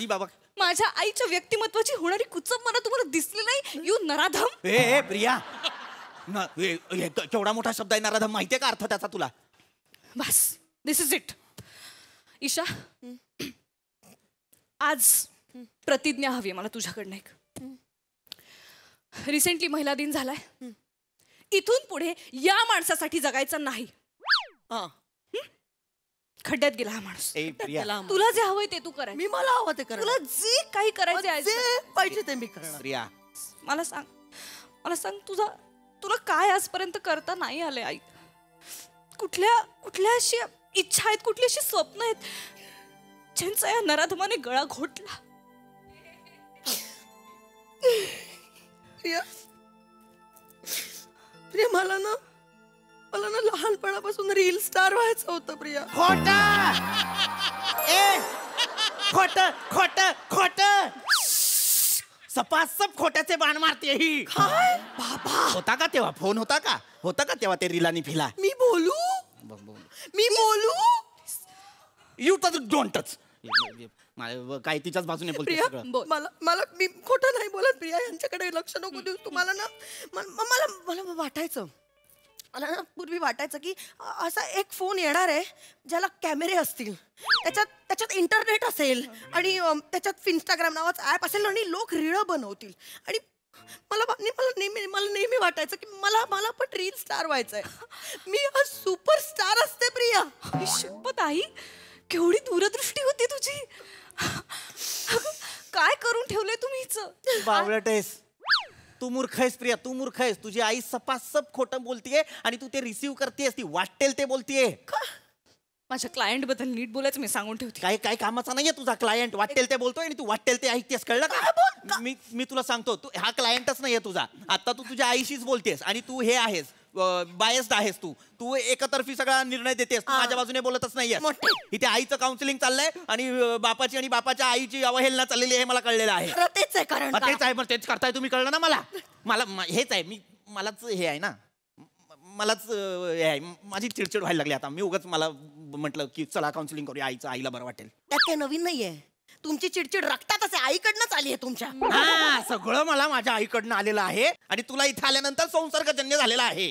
बाबा माझ्या आईच्या व्यक्तिमत्वाची होणारी कुचंब मला तुम्हाला दिसली नाही? यू नराधम. प्रिया केवढा मोठा शब्द आहे नराधम. माहितीये का अर्थ त्याचा तुला? बस दिस इज इट. ईशा, आज प्रतिज्ञा हवी मला तुझ्याकडनं एक. रिसेंटली महिला दिन झालाय. इथून पुढे या माणसासाठी जगायचं नाही. खड्ड्यात गेला हा माणूस. तुला जे हवंय ते तू कराय. मी मला हवं ते करा. तुला जे काही करायचं पाहिजे ते मी करणार. प्रिया मला सांग तुला काय आजपर्यंत करता नाही आले आई? कुठल्या अशी इच्छा आहेत, कुठली अशी स्वप्न आहेत ज्यांचा या नराधमाने गळा घोटला? प्रिया मला ना लहानपणापासून रील स्टार व्हायचं होतं प्रिया. खोट सपासप खोट्याचे बाण मारते ही. बाबा होता का तेव्हा फोन? होता का तेव्हा ते रीलानी फिला? मी बोलू यू टच डोंट टच. काय तिच्याच बाजूने बोलते प्रिया. सगळं. मला मी खोटं नाही बोलत प्रिया. यांच्याकडे लक्ष नको देऊ तुम्हाला ना. मला वाटायचं, मला ना पूर्वी वाटायचं की असा एक फोन येणार आहे ज्याला कॅमेरे असतील, त्याच्यात इंटरनेट असेल आणि त्याच्यात इंस्टाग्राम नावाचं ॲप असेल आणि लोक रीळ बनवतील. आणि मला नेहमी वाटायचं की मला पण रील स्टार व्हायचंय. मी आज सुपरस्टार असते प्रिया. शपथ आई, केवढी दूरदृष्टी होती तुझी. काय करून ठेवलंय तुम्ही? बावळटेस तू मूर्ख आहेस प्रिया, तू मूर्ख आहेस. तुझी आई सपासप खोटं बोलतीये आणि तू ते रिसीव्ह करतेस. ती वाटेल ते बोलतीये. माझ्या क्लायंट बद्दल नीट बोलायचं मी सांगून ठेवते. काय कामाचा नाहीये तुझा क्लायंट. वाटेल ते बोलतोय आणि तू वाटेल ते ऐकतेस. कळलं का? मी तुला सांगतो, तू हा क्लायंटच नाहीये तुझा. आता तू तुझ्या आईशीच बोलतेस आणि तू हे आहेस, बायस्ड आहेस. तू एकतर्फी सगळा निर्णय देतेस. तू माझ्या बाजूने बोलतच नाहीये. इथे आईचं काउन्सिलिंग चाललंय आणि बापाची आणि बापाच्या आईची अवहेलना चाललेली आहे. मला कळलेलं आहे. तेच आहे कारण. तेच आहे, तेच करताय तुम्ही. कळलं ना मला हेच आहे. मलाच हे आहे ना, मलाच हे आहे. माझी चिडचिड व्हायला लागली आता. मी उगाच मला म्हटलं की चला काउन्सिलिंग करूया, आईला बरं वाटेल. त्यात काही नवीन नाहीये. तुमची चिडचिड रक्तातच आहे. आईकडनंच आली आहे तुमच्या. सगळं मला माझ्या आईकडनं आलेलं आहे आणि तुला इथे आल्यानंतर संसर्गजन्य झालेला आहे.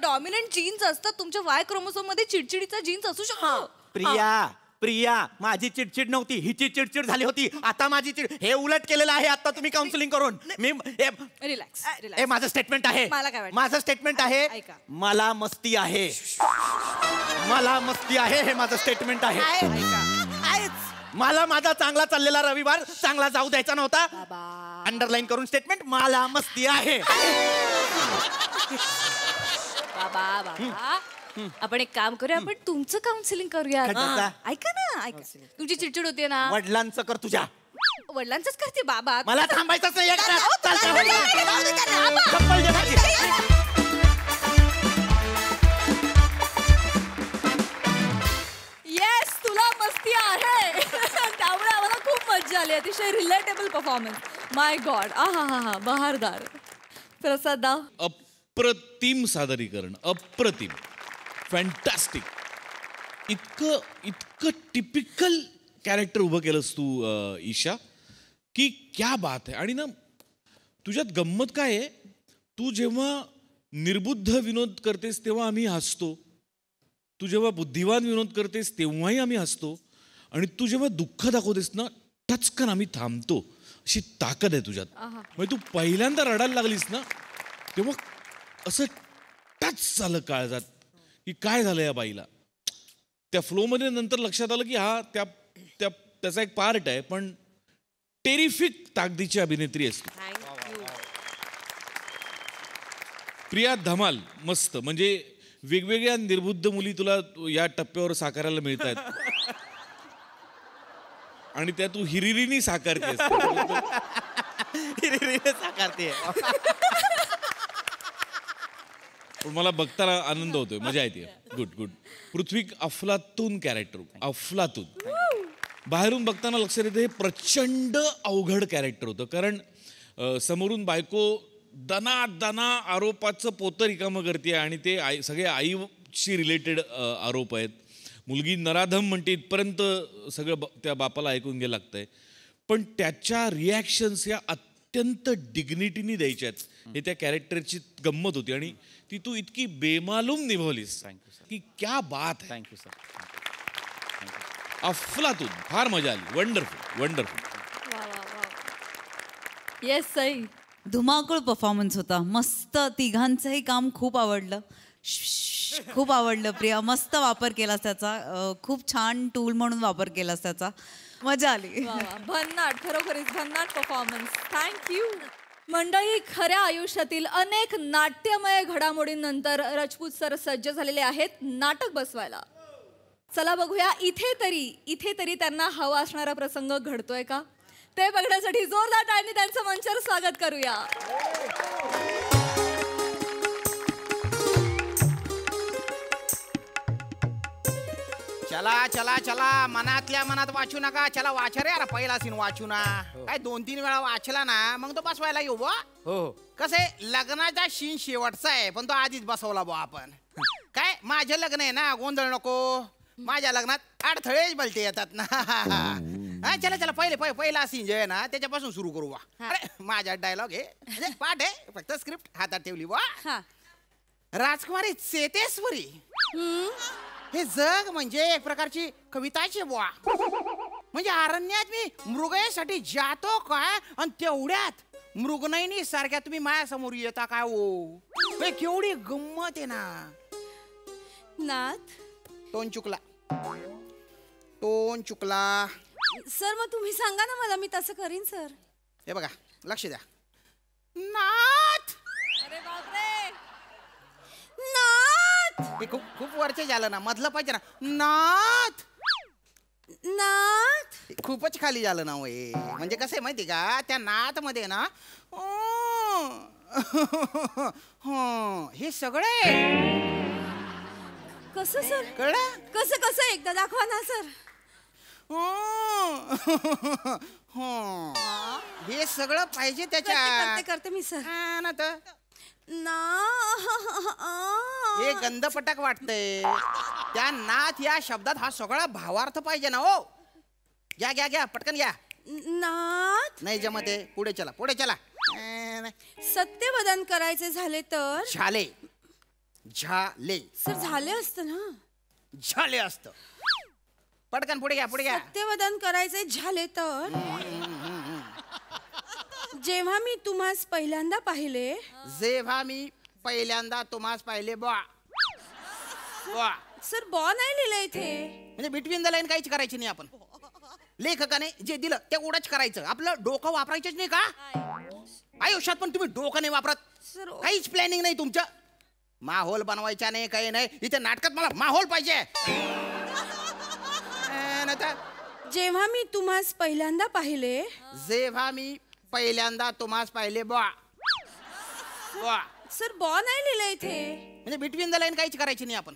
डॉमिनंट जीन्स असतात तुमच्या वाय क्रोमोसोम मध्ये. चिडचिडीचा जीन्स असू शकतो. प्रिया प्रिया माझी चिडचिड नव्हती, हिची चिडचिड झाली होती. आता माझी चिड, हे उलट केलेलं आहे आता तुम्ही काउन्सिलिंग करून. मी रिलॅक्स हे माझं स्टेटमेंट आहे. मला काय वाटतं? माझं स्टेटमेंट आहे. ऐका. मला मस्ती आहे, मला मस्ती आहे, हे माझं स्टेटमेंट आहे. मला माझा चांगला चाललेला रविवार चांगला जाऊ द्यायचा नव्हता. अंडरलाईन करून स्टेटमेंट, मला मस्ती आहे. बाबा आपण एक काम करूया, आपण तुमचं काउन्सिलिंग करूया. ऐका ना, ऐका. तुमची चिडचिड होते ना, वडिलांचं कर तुझ्या. वडिलांचंच करते बाबा. मला थांबायचंच नाही. येस, तुला मस्ती आहे. त्यामुळे आम्हाला खूप मजा आली. अतिशय रिलेटेबल परफॉर्मन्स. माय गॉड, हा बहारदार. प्रसाद, अप्रतिम सादरीकरण, अप्रतिम, फॅन्टॅस्टिक. इतकं टिपिकल कॅरेक्टर उभं केलंस तू ईशा, की क्या बात आहे. आणि ना तुझ्यात गंमत काय आहे, तू जेव्हा निर्बुद्ध विनोद करतेस तेव्हा आम्ही हसतो, तू जेव्हा बुद्धिवान विनोद करतेस तेव्हाही आम्ही हसतो, आणि तू जेव्हा दुःख दाखवतेस ना टचकन आम्ही थांबतो. अशी ताकद आहे तुझ्यात. म्हणजे तू पहिल्यांदा रडायला लागलीस ना तेव्हा असं टच झालं काळजात की काय झालं या बाईला. त्या फ्लोमध्ये नंतर लक्षात आलं की हा त्याचा एक पार्ट आहे, पण टेरिफिक ताकदीची अभिनेत्री असते. प्रिया धमाल, मस्त. म्हणजे वेगवेगळ्या निर्बुद्ध मुली तुला या टप्प्यावर साकारायला मिळत आहेत आणि त्या तू हिरिरीनी साकारतेस. हिरिरीने साकारते. मला बघताना आनंद होतोय, मजा येते. Good good. पृथ्वी अफलातून कॅरेक्टर, अफलातून. बाहेरून बघताना लक्षात येतं हे प्रचंड अवघड कॅरेक्टर होतं, कारण समोरून बायको दना आरोपाचं पोतं रिकामं करते आणि ते सगळे आईशी रिलेटेड आरोप आहेत. मुलगी नराधम म्हणते, इथपर्यंत सगळं त्या बापाला ऐकून घ्यायला लागतंय. पण त्याच्या रिॲक्शन्स या अत्यंत डिग्निटीनी द्यायच्या आहेत. हे त्या कॅरेक्टरची गंमत होती आणि ती तू इतकी बेमालूम निभावलीस की क्या बात. Thank you sir. अफलातून, फार मजा आली. Wonderful wonderful. येस सई, धुमाकूळ परफॉर्मन्स होता. मस्त. तिघांचंही काम खूप आवडलं. खूप आवडलं प्रिया. मस्त वापर केलास त्याचा. खूप छान टूल म्हणून वापर केलास त्याचा. मजा आली. भन्नाट, खरोखरीच भन्नाट परफॉर्मन्स. थँक्यू. मंडळी, खऱ्या आयुष्यातील अनेक नाट्यमय घडामोडींनंतर राजपूत सर सज्ज झालेले आहेत नाटक बसवायला. चला बघूया इथे तरी त्यांना हवा असणारा प्रसंग घडतोय का, ते बघण्यासाठी जोरदार टाळ्यांनी त्यांचं मंचावर स्वागत करूया. चला चला चला, मनातल्या मनात वाचू नका. चला वाचा रे यार, पहिला सीन वाचू ना. काय 2-3 वेळा वाचला ना मग तो बसवायला येऊ बा. हो. कसे लग्नाचा सीन शेवटचा आहे, पण तो आधीच बसवला बा आपण. काय माझं लग्न आहे ना, गोंधळ नको. माझ्या लग्नात अडथळेच बोलते येतात ना. चला चला, पहिला सीन जे आहे ना त्याच्यापासून सुरू करू बा. अरे माझा डायलॉग आहे, पाठ आहे, फक्त स्क्रिप्ट हातात ठेवली बा. राजकुमारी चेतेश्वरी, हे जग म्हणजे एक प्रकारची कविताची बुवा. म्हणजे अरण्यात मी मृगयासाठी जातो काय, आणि तेवढ्यात मृगनयनी सारख्या तुम्ही माझ्यासमोर येता काय. ओ केवढी गंमत आहे ना. नाथ, टोन चुकला. सर मग तुम्ही सांगा ना मला, मी तसं करीन सर. हे बघा, लक्ष द्या. नाथ, अरे बापरे, नाथ. हे खूप वरचे झालं ना, मधलं पाहिजे ना. नाथ, खूपच खाली झालं ना. होय म्हणजे कसं आहे माहिती का, त्या नाथ मध्ये ना हे सगळे. कसं सर, कळलं? कसं एकदा दाखवा ना सर. हे सगळं पाहिजे त्याच्या. करते मी सर. ना तर हे गंधपटक वाटतंय. त्या नाथ या शब्दात हा सगळा भावार्थ पाहिजे ना. हो घ्या पटकन घ्या. नाथ नाही जमते. पुढे चला. सत्यवदन करायचे झाले तर झाले सर, झाले असतं ना. झाले असतं, पटकन पुढे घ्या पुढे घ्या. सत्यवदन करायचे झाले तर जेव्हा मी तुम्हास पहिल्यांदा पाहिले जेव्हा मी पहिल्यांदा तुम्हास पाहिले बॉ बॉ. सर बॉ नाही लिहिलं इथे. म्हणजे बिटवीन द लाईन काहीच करायची नाही आपण. लेखकाने जे दिलं ते उडाच करायचं. आपलं डोकं वापरायचंच नाही का आयुष्यात? पण तुम्ही डोकं नाही वापरत. काहीच प्लॅनिंग नाही तुमचं. माहोल बनवायचा नाही काही नाही. इथे नाटकात मला माहोल पाहिजे. जेव्हा मी तुम्हास पहिल्यांदा पाहिले जेव्हा मी पहिल्यांदा तुम्हास पाहिले बॉ बॉ. सर बॉ नाही लिहिलं इथे. म्हणजे बिटवीन द लाईन काहीच करायची नाही आपण.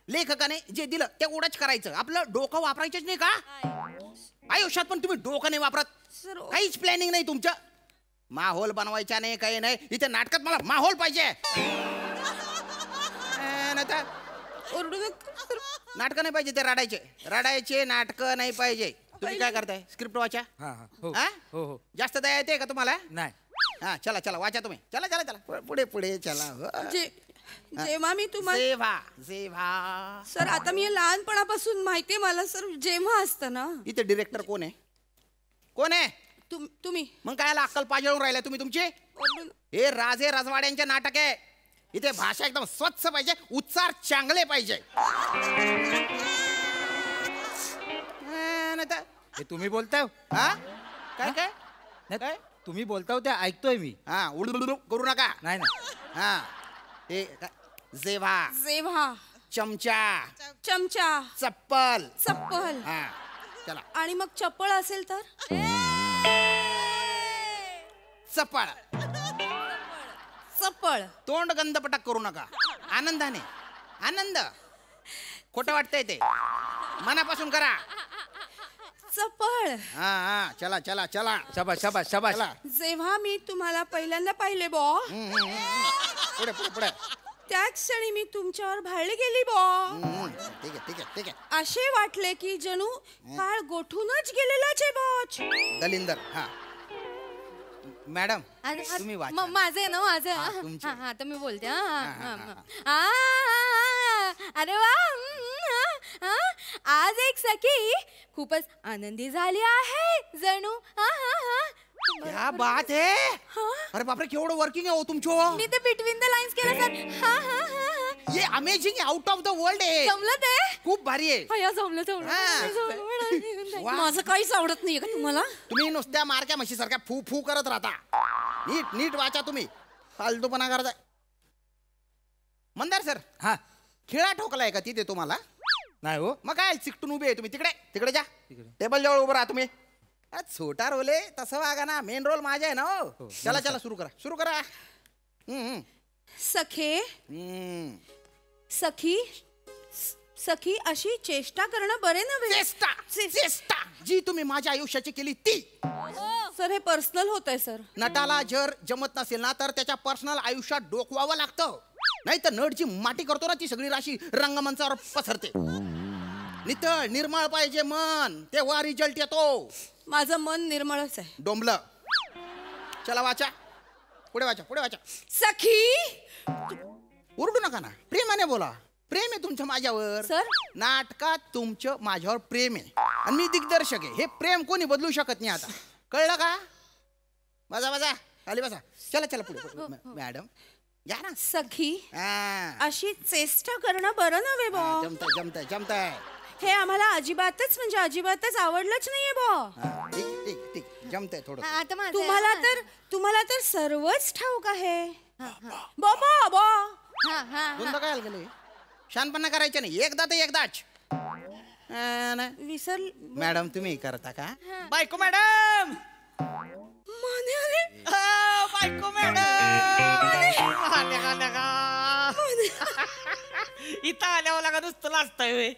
लेखकाने जे दिलं ते उडाच करायचं. आपलं डोकं वापरायचंच नाही का आयुष्यात? पण तुम्ही डोकं नाही वापरत. काहीच प्लॅनिंग नाही तुमचं. माहोल बनवायचा नाही काही नाही. इथे नाटकात मला माहोल पाहिजे. नाटक नाही पाहिजे ते रडायचे रडायचे नाटकं नाही पाहिजे. तुम्ही काय करताय स्क्रिप्ट वाचा. हो. जास्त दया येते का तुम्हाला? नाही. हा चला चला वाचा तुम्ही. चला चला चला पुढे पुढे चला. जेव्हा मी तुम्हाला जेव्हा जेव्हा. सर आता मी लहानपणापासून माहितीये मला सर. जेव्हा असतं ना. इथे डिरेक्टर कोण आहे? कोण आहे? तुम्ही. मग काय अक्कल पाजळून राहिल्या तुम्ही तुमची? हे राजे राजवाड्यांचे नाटक आहे. इथे भाषा एकदम स्वच्छ पाहिजे. उच्चार चांगले पाहिजे. हे तुम्ही बोलताय? हा काय काय काय तुम्ही बोलताय ते ऐकतोय मी. हा उडू करू नका. नाही ना. हा हे जेव्हा जेव्हा चमचा चमचा चप्पल चप्पल. हा चला. आणि मग चप्पल असेल तर चप्पल चप्पल. तोंड गंधपटक करू नका. आनंदाने आनंद. खोटं वाटतंय ते मनापासून करा. चप्पल. हा हा चला चला चला. शाबास शाबास शाबास. जेव्हा मी तुम्हाला पहिल्यांदा पाहिले बॉ पुढे पुढे पुढे. त्याच क्षणी मी तुमच्यावर भाळली गेली बॉ. ठीक आहे ठीक आहे ठीक आहे. असे वाटले की जणू काळ गोठूनच गेलेलाच आहे बॉच. दलिंदर. हा मॅडम तुम्ही वाचा. माझं आहे ना माझं. तुमचे. हा तर मी बोलते. अरे वा. आज एक सखी खूपच आनंदी झाली आहे जणू. क्या बात है. अरे बापरे केवढं वर्किंग आहे हो तुमचं. मी ते बिटवीन द लाईन्स केलं सर. ये amazing out of the world आहे. जमलं ते. खूप भारी आहे. जमलं. माझं काहीच आवडत नाहीये का तुम्हाला? तुम्ही नुसत्या मारक्या म्हशी सारख्या फू फू करत राहता. नीट नीट वाचा तुम्ही. फालतूपणा करताय. मंदार सर. हा खिळा ठोकलाय का तिथे तुम्हाला? नाही हो. मग काय चिकटून उभे आहे तुम्ही. तिकडे तिकडे जा. टेबल जवळ उभं राहा तुम्ही. छोटा रोल आहे तसं वागा ना. मेन रोल माझा आहे ना. हो चला चला सुरू करा सुरू करा. सखे सखी सखी अशी चेष्टा करणं बरे नव्हे. चेष्टा चेष्टा जी तुम्ही माझ्या आयुष्याची केली ती. सर हे पर्सनल होत आहे सर. नटाला जर जमत नसेल ना तर त्याच्या पर्सनल आयुष्यात डोकवावं लागतं. नाही तर नटची माटी करतो ना ती सगळी राशी रंगमंचावर पसरते. नितळ निर्मळ पाहिजे मन. तेव्हा रिझल्ट येतो. माझं मन निर्मळच आहे. डोंबलं. चला वाचा पुढे वाचा पुढे वाचा. सखी ओरडू नका ना. प्रेमाने बोला. प्रेम आहे तुमचं माझ्यावर. सर नाटकात तुमचं माझ्यावर प्रेम आहे आणि मी दिग्दर्शक आहे. हे प्रेम कोणी बदलू शकत नाही. आता कळलं का? बसा बसा खाली बसा. चला चला पुढे. मॅडम या ना. सखी अशी चेष्टा करणं बरं नव्हे बॉ. जमतंय जमतंय जमतंय. हे आम्हाला अजिबातच म्हणजे अजिबातच आवडलंच नाहीये बॉ. ठीक ठीक ठीक जमतंय थोडं. तुम्हाला तर सर्वच ठाऊक आहे बॉ बॉ बॉ. दोनदा काय गेले. शानपणा करायचं नाही. एकदा तर एकदाच. विसर. मॅडम तुम्ही करता का? बायको मॅडम. बायको इथं आल्यावर लागा नुसतं लाजताय.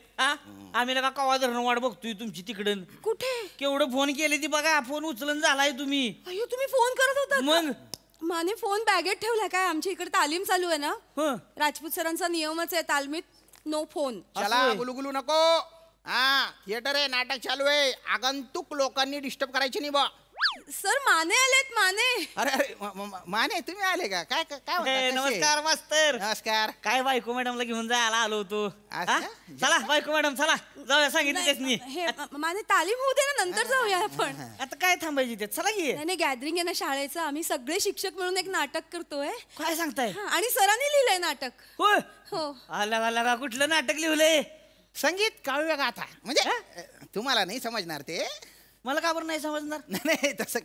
आम्ही लगा कवा धरण वाट बघतोय तुमची तिकडं. कुठे? केवढं फोन केले ती बघा. फोन उचलून झालाय तुम्ही. अयो तुम्ही फोन करत होता? मग माने फोन बॅगेत ठेवला काय? आमच्या इकडे तालीम चालू आहे ना. राजपूत सरांचा नियमच आहे तालमीत नो फोन. चला गुलगुलू नको. हा थिएटर आहे नाटक चालू आहे. आगंतुक लोकांनी डिस्टर्ब करायची नाही बा. सर माने आलेत माने. अरे अरे माने तुम्ही आले का? काय काय काय म्हणता? नमस्कार मास्तर. नमस्कार. काय बायको मॅडमला घेऊन जायला आलो होतो. असं? हा? चला बायको मॅडम चला जाऊया सांगितलं त्यासनी. हे माने तालीम होऊ दे ना, नंतर जाऊया आपण. आता काय थांबायची ते चला की. नाही गॅदरिंग आहे ना शाळेचं, आम्ही सगळे शिक्षक मिळून एक नाटक करतोय. काय सांगताय? आणि सरांनी लिहिलंय नाटक. होय हो. आला कुठलं नाटक लिहिलंय? संगीत काव्य गाथा. म्हणजे तुम्हाला नाही समजणार ते. मला का बरं नाही समजणार? नाही तसं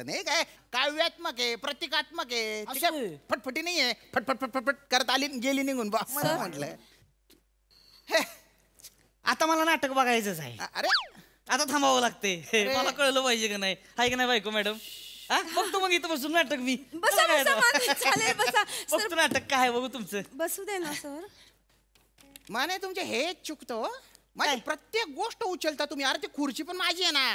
नाही. काय काव्यात्मक आहे, प्रतिकात्मक आहे. त्याच्यात फटफटी नाही आहे. फटफट फटफट करत आली गेली निघून बा म्हटलं. आता मला नाटक बघायचंच आहे. अरे आता थांबावं लागते. मला कळलं पाहिजे का नाही? आहे का नाही बायको मॅडम? बघतो मग इथं बसून नाटक मी. बसा चालेल बसा. बघतो नाटक काय बघू तुमचं. बसू दे ना सर. माने तुमचे हे चुकतो. माझी प्रत्येक गोष्ट उचलता तुम्ही. अरे ती खुर्ची पण माझी आहे ना.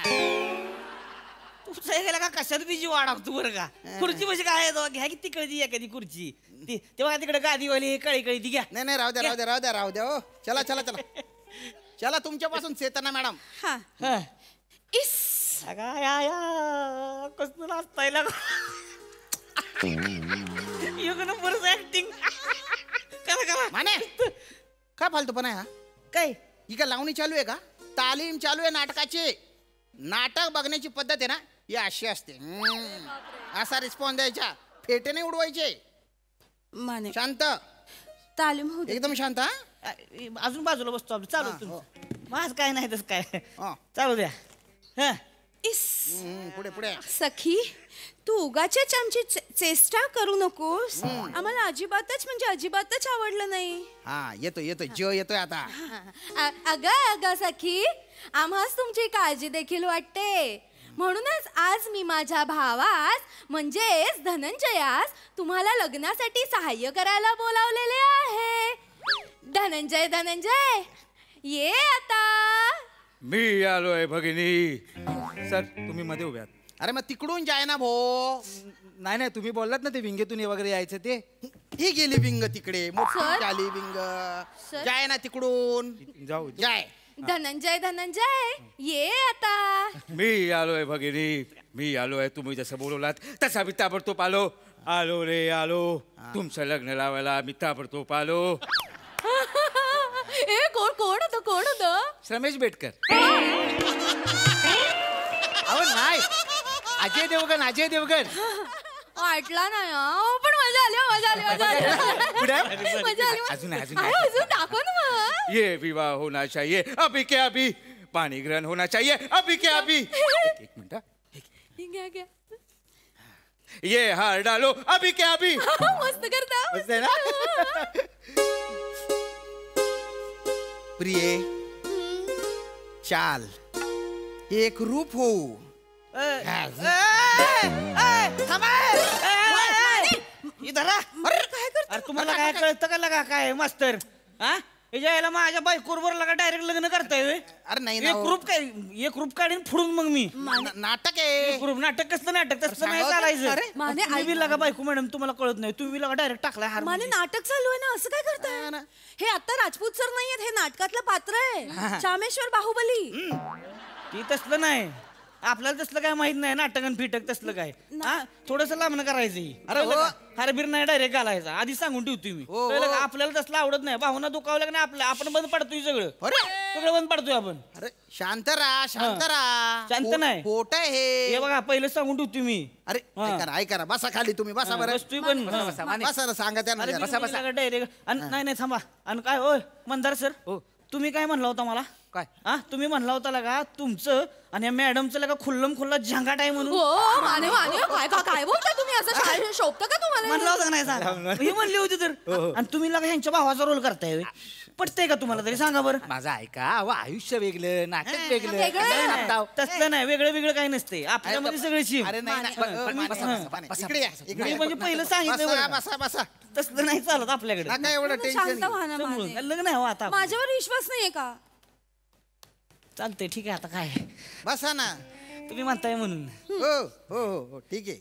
तुमचं हे गेला का कशात बिजी वाढवतो बरं का? खुर्ची म्हणजे काय घ्या की तिकडची एखादी खुर्ची. तेव्हा तिकडे गादीवाली कळी ती घ्या. नाही राहू द्या हो. चला तुमच्यापासून चेतना मॅडम. कसं नाचताय लागा नंबरच ऍक्टिंग करा. माने काय फालतूपणा आहे हा? काय ही का लावणी चालू आहे का? तालीम चालू आहे नाटकाची. नाटक बघण्याची पद्धत आहे ना ही अशी असते. असा रिस्पॉन्स द्यायचा. फेटे नाही उडवायचे. माने शांत. तालीम होऊ दे. एकदम शांत. अजून बाजूला बसतो आपण. चालू तुम्ही माझ काय नाही तस काय. चालू द्या. पुढे सखी तू उगाचच आमची चेष्टा करू नकोस. आम्हाला अजिबातच आवडलं नाही. हा येतोय जो येतोय आता. अगं सखी आम्हास तुमची काळजी देखील वाटते. म्हणूनच आज मी माझ्या भावास म्हणजेच धनंजयास तुम्हाला लग्नासाठी सहाय्य करायला बोलावलेले आहे. धनंजय ये आता. मी आलोय भगिनी. सर तुम्ही मध्ये उभ्यात. अरे मग तिकडून जाय ना भो. नाही तुम्ही बोललात ना ते विंगेतून वगैरे यायचं ते. ही गेली विंग तिकडे. मोठी आली विंग. जाय ना तिकडून. जाऊ जाय. धनंजय ये आता. मी आलोय भगिनी. मी आलोय. तुम्ही जसं बोलवलात तसा मी ताबडतोब आलो रे आलो. तुमचं लग्न लावायला मी ताबडतोब आलो. कोण होतं? रमेश बेटकर. अहो नाही अजय देवगण. वाटला नाही पण मजा आली. अजून दाखव ना. ये विवाह होना चाहिए अभी के अभी. पाणी ग्रहण होना चाहिए अभी के अभी. एक मिनिट. ये हार डालो अभी के अभी. मस्त करता. प्रिये चाल एक रूप हो. अरे तुम्हाला काय कळतं का लगा काय मास्तर? यायला माझ्या बायकोवर लगा डायरेक्ट लग्न करताय. अरे नाही एक रूप काढीन फोडून मग मी. नाटक आहे. नाटक कसलं नाटक तसं नाही चालायचं. तुम्ही लगा बायको मॅडम तुम्हाला कळत नाही. तुम्ही लगा डायरेक्ट टाकलाय हार. माने नाटक चालू आहे ना असं काय करताय? हे आता राजपूत सर नाहीयेत. हे नाटकातलं पात्र आहे. चामेश्वर बाहुबली. ती तसलं नाही. आपल्याला तसलं काय माहित नाही. नाटकन फिटक तसलं काय. थोडस लांबणं करायचं. अरे हारबीर नाही डायरेक्ट घालायचा. आधी सांगून ठेवतो मी. आपल्याला तसलं आवडत नाही. भावना दुखावल्या का नाही आपण बंद पडतोय सगळं. सगळं बंद पडतोय आपण. अरे शांत राहा. शांत नाही. खोट आहे हे बघा पहिलं सांगून ठेवतो मी. अरे ऐका बसा खाली तुम्ही. बसा बरं. बसा सांगा त्यांना. डायरेक्ट नाही थांबा. आणि काय होय मंदार सर तुम्ही काय म्हणला होता मला? काय तुम्ही म्हणला होता लगा तुमचं आणि या मॅडमचं लगा खुल्ला झंगाट आहे म्हणून. काय बोलता तुम्ही? असं शोभतं का तुम्हाला? म्हणला होता नाही. ही म्हणली होती तर. आणि तुम्ही लगा ह्यांच्या भावाचा रोल करताय. पटतंय का तुम्हाला तरी सांगा बरं? माझं ऐका. आयुष्य वेगळं नाटक वेगळं. तसलं नाही. वेगळं काही नसते आपल्यामध्ये सगळ्याची. म्हणजे पहिलं सांगितलं तसलं नाही चालत आपल्याकडे. एवढं टेन्शन. लग्न आहे आता. माझ्यावर विश्वास नाहीये का? चालतंय ठीक आहे. आता काय बसा ना. तुम्ही म्हणताय म्हणून. हो ठीक आहे.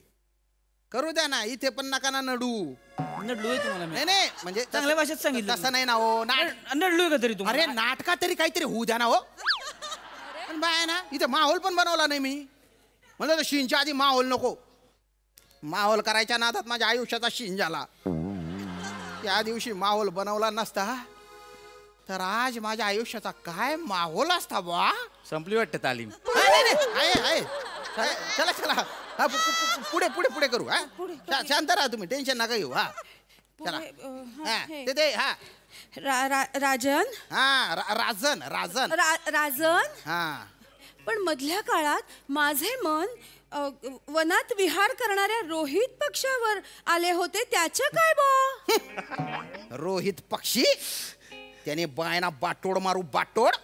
करू द्या ना. इथे पण नका ना नडू. नडलोय तुम्हाला? नाही म्हणजे चांगल्या भाषेत सांगितलं. तसं नाही ना हो. नडलोय का तरी तुम्हाला? अरे नाटकात तरी काहीतरी होऊ द्या ना हो. पण बाय ना इथे माहोल पण बनवला नाही मी. म्हणलं शिनच्या आधी माहोल नको. माहोल करायच्या नादात माझ्या आयुष्याचा शिन झाला. त्या दिवशी माहोल बनवला नसता तर आज माझ्या आयुष्याचा काय माहोल असता बुवा. संपली वाटतं तालीम. आहे. चला चला पुढे पुढे पुढे करू. हा शांत राहा तुम्ही, टेन्शन नका घेऊ. हा चला. ते हा राजन. हा राजन राजन राजन. हा. पण मधल्या काळात माझे मन वनात विहार करणाऱ्या रोहित पक्षावर आले होते, त्याचं काय बा? रोहित पक्षी त्याने बायना बाटोड मारू बाटोड.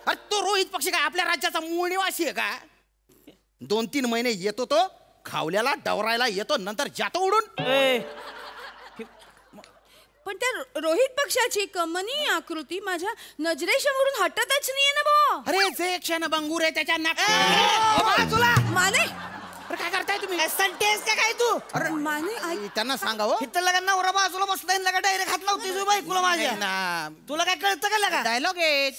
अरे तो रोहित पक्षी काय आपल्या राज्याचा मूळ निवासी आहे का? 2-3 महिने येतो तो खावल्याला डवरायला येतो, नंतर जातो उडून. पण त्या रोहित पक्षाची कमनी आकृती माझ्या नजरेसमोरून हटतच नाहीये ना बा. अरे जे क्षण बंगूर आहे त्याच्या तुला माने. काय करताय तुम्ही? संटेस का काय तू? अरे माने त्यांना सांगावं. इथं लगा नवरा बाजूला बसलाय लगा डायरेक्ट हात लावते बायकोला माझ्या. तुला काय कळतं का लगा? डायलॉग आहे.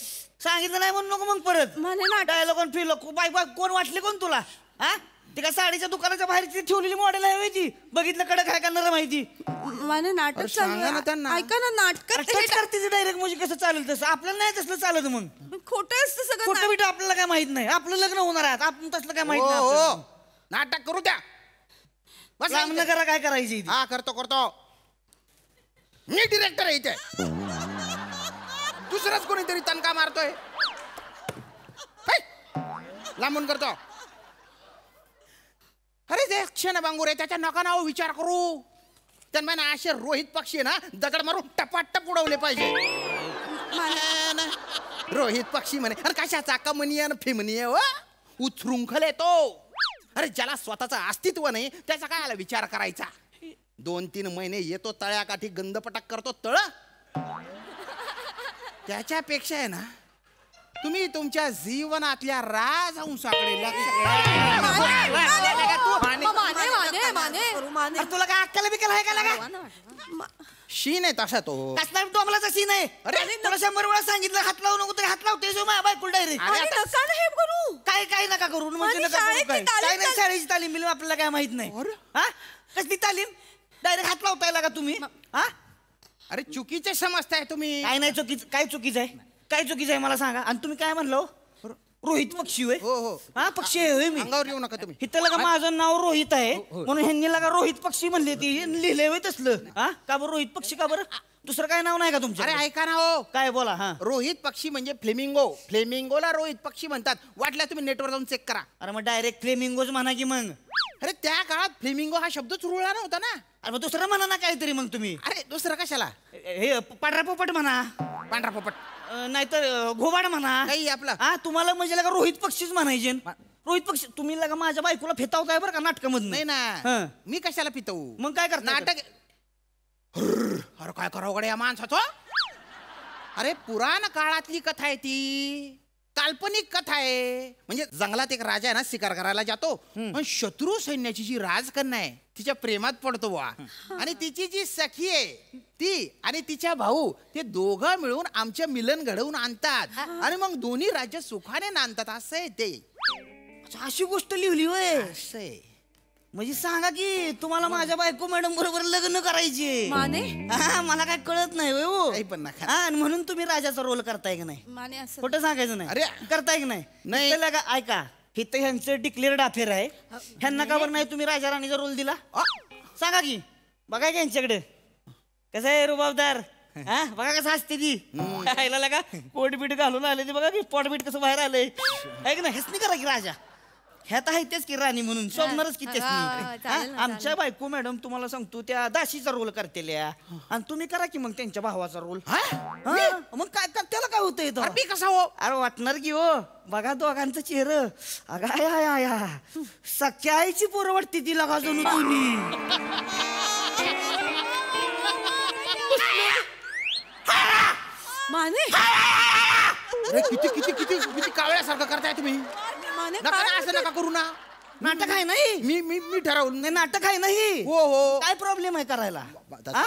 सांगितलं नाही म्हणून नको मग परत. माने डायलॉग फिरलो बाय कोण वाटले कोण तुला? हा ती का साडीच्या दुकानाच्या बाहेर ठेवलेली मॉडेल आहे ती. बघितलं कडक काय करणार माहिती. माने नाटक ऐका ना, नाटक करते डायरेक्ट म्हणजे कसं चालेल तसं. आपल्याला नाही तसलं चालत. मग खोटं असतं सगळं. खोटं बिटं आपल्याला काय माहित नाही. आपलं लग्न होणार आहे आपण तसलं काय माहित नाही. हो नाटक करू द्या. बस लग्न करा काय करायची. हा करतो मी डिरेक्टर आहे इथे. दुसराच कोणीतरी तणका मारतोय. लांबून करतो. अरे जे क्षण बांगूर आहे त्याच्या नका नाव विचार करू. त्यांना असे रोहित पक्षी ना दगड मारून टपाटप उडवले पाहिजे. रोहित पक्षी म्हणे अरे कशाचा कमनीय फिमनीय उथरुंखल येतो. अरे ज्याला स्वतःचं अस्तित्व नाही त्याचा काय आला विचार करायचा. 2-3 महिने येतो तळ्याकाठी गंधपटक करतो तळ. त्याच्यापेक्षा आहे ना तुम्ही तुमच्या जीवनातल्या राजहंसाकडे लक्ष. तुला काय अक्कल बिकल आहे का लागा? शीन आहे तसा तो. कसला डोंबलाचा सीन आहे. अरे तुला 100 वेळा सांगितलं हात लावू नको तरी हात लावते जो माझ्या बायकोला डायरेक्ट. काय नका करू म्हणजे काय नाही. शाळेची तालीम बिलीम आपल्याला काय माहित नाही. हा कसली तालीम? डायरेक्ट हात लावताय लागा तुम्ही. हा अरे चुकीचे समजताय तुम्ही. काय नाही चुकीचं. काय चुकीचं आहे? काय चुकीचं आहे मला सांगा. आणि तुम्ही काय म्हणलो? रोहित पक्षी होय. हो हा पक्षी आहे होय मी. अंगावर येऊ नका तुम्ही. इथं लगा माझं नाव रोहित आहे म्हणून ह्यांनी लगा रोहित पक्षी म्हणले. ती लिहिले होय तसलं. हा का बरं रोहित पक्षी का बरं? दुसरं काय नाव नाही का तुमचं? अरे ऐका ना हो. काय बोला. हा रोहित पक्षी म्हणजे फ्लेमिंगो. फ्लेमिंगोला रोहित पक्षी म्हणतात. वाटल्या तुम्ही नेटवर जाऊन चेक करा. अरे मग डायरेक्ट फ्लेमिंगोच म्हणा की मग. अरे त्या काळात फ्लेमिंगो हा शब्दच रुळला नव्हता ना. अरे मग दुसरं म्हणा ना काहीतरी मग तुम्ही. अरे दुसरं कशाला? हे पांढरा पोपट म्हणा. पांढरा पोपट नाहीतर घोबाड म्हणा. काही आपला. हा तुम्हाला म्हणजे लगा रोहित पक्षीच म्हणायचे. रोहित पक्षी तुम्ही लगा माझ्या बायकोला फेतावताय बरं का नाटकामधून. नाही ना मी कशाला पितवू. मग काय करता नाटक. अरे काय करावं गड्या या माणसाचं. अरे पुराण काळातली कथा आहे ती. काल्पनिक कथा आहे. म्हणजे जंगलात एक राजा आहे ना शिकार करायला जातो. पण शत्रू सैन्याची जी राजकन्या आहे तिच्या प्रेमात पडतो वा. आणि तिची जी सखी आहे ती आणि तिच्या भाऊ ते दोघं मिळून आमचे मिलन घडवून आणतात. आणि मग दोन्ही राज्य सुखाने नांदतात. असं आहे ते. अशी गोष्ट लिहिली होय. असं आहे. म्हणजे सांगा की तुम्हाला माझ्या बायको मॅडम बरोबर लग्न करायचे. माने मला काय कळत नाही होय हो. काही पण नका. आणि म्हणून तुम्ही राजाचा रोल करताय की नाही? माने असं खोटं सांगायचं नाही. अरे करताय की नाही? नाही. इथं लगा ऐका इथं ह्यांचं डिक्लेअर्ड अफेअर आहे. ह्यांना का बरं नाही तुम्ही राजा राणीचा रोल दिला? सांगा की. बघा की यांच्याकडे कसं आहे रुबाबदार. हा बघा कसं असते ती. खायला लगा पोटबीट घालून आले ती. बघा की पोटबीट कसं बाहेर आलंय. ऐक ना हेच नाही करा की राजा. ह्यात आहे तेच की राणी म्हणून शोभणारच की तेच. आमच्या बायको मॅडम तुम्हाला सांगतो त्या दाशीचा रोल करतेल्या. आणि तुम्ही करा की मग त्यांच्या भावाचा रोल. मग काय त्याला काय होतंय तो? मी कसा हो? अरे वाटणार की हो. बघा दोघांचं चेहरं. अगा सख्या आईची पोरं वाटते ती लगा जणू तुम्ही. माने अरे किती किती किती किती कावळ्यासारखं करताय तुम्ही. नका ना असं नका करू ना. नाटक आहे नाही. मी मी मी ठरवलं नाही नाटक आहे नाही. हो हो. काय प्रॉब्लेम आहे करायला?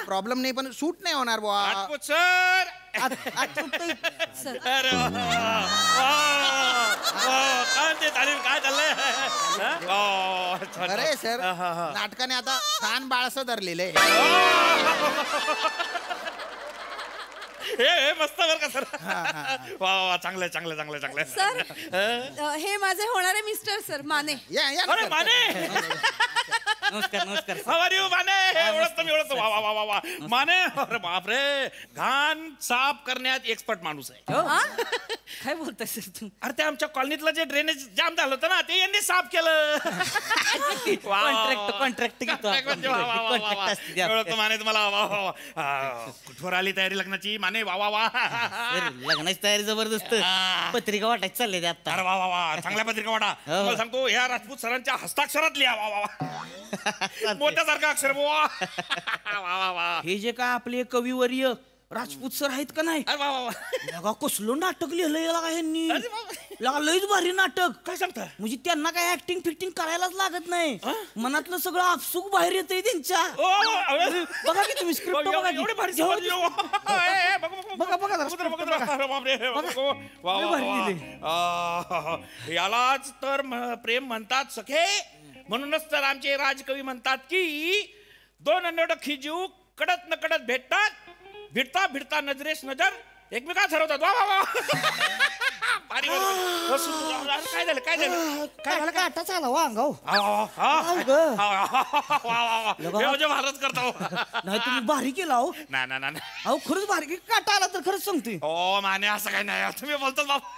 प्रॉब्लेम नाही पण सूट नाही होणार बुवा. सर काय ते चालेल. काय चाललंय? अरे सर नाटकाने आता छान बाळसं धरलेलं आहे. हे मस्त बरं का सर. वा वा चांगलं चांगलं चांगलं चांगलं. सर हे माझे होणारे मिस्टर सर माने. अरे माने. नमस्कार नमस्कार. हवारी माने. ओळखतो मी ओळखतो. वा वा वा वा माने. अरे बापरे घाण साफ करण्यात एक्सपर्ट माणूस आहे. काय बोलताय सर तू? अरे ते आमच्या कॉलनीतलं जे ड्रेनेज जाम झालं होतं ना ते यांनी साफ केलं. कॉन्ट्रॅक्ट घेतो ओळखतो माने तुम्हाला. वा वा वा. कुठवर आली तयारी लग्नाची माने? वा वा वा. लग्नाची तयारी जबरदस्त. पत्रिका वाटायची चालले ते आता. अरे वा वा वा चांगल्या पत्रिका वाटा. मला सांगतो ह्या राजपूत सरांच्या हस्ताक्षरात लिहा. वा वा वा. मोठ्यासारखं अक्षर. वा वा वा. हे जे काय आपले कविवर्य राजपूत सर आहेत का नाही? अरे वा वा वा. कसलं नाटक लिहिलंय लगा ह्यांनी. लयच भारी नाटक. काय सांगता? म्हणजे त्यांना काय ऍक्टिंग फिक्टिंग करायलाच लागत नाही. मनातलं सगळं आपसूक बाहेर येतंय त्यांच्या. बघा की तुम्ही स्क्रिप्ट बघा की. एवढे भारी बघा बघा यालाच तर प्रेम म्हणतात सखे. म्हणूनच तर आमचे राजकवी म्हणतात की दोन अनोळखी जीव कडत न कडत भेटतात. भिडता भिडता नजरेस नजर एकमेका ठरवतात. वा वा वा. काय झालं काय झालं काय झालं? काय आटाच आला वा अंगाव. म्हणजे भारत करता. नाही तुम्ही भारी केला हो. नाही अहो खरंच भारी. काटा आला तर खरंच सांगतोय. हो माने असं काही नाही. तुम्ही बोलतात बाबा.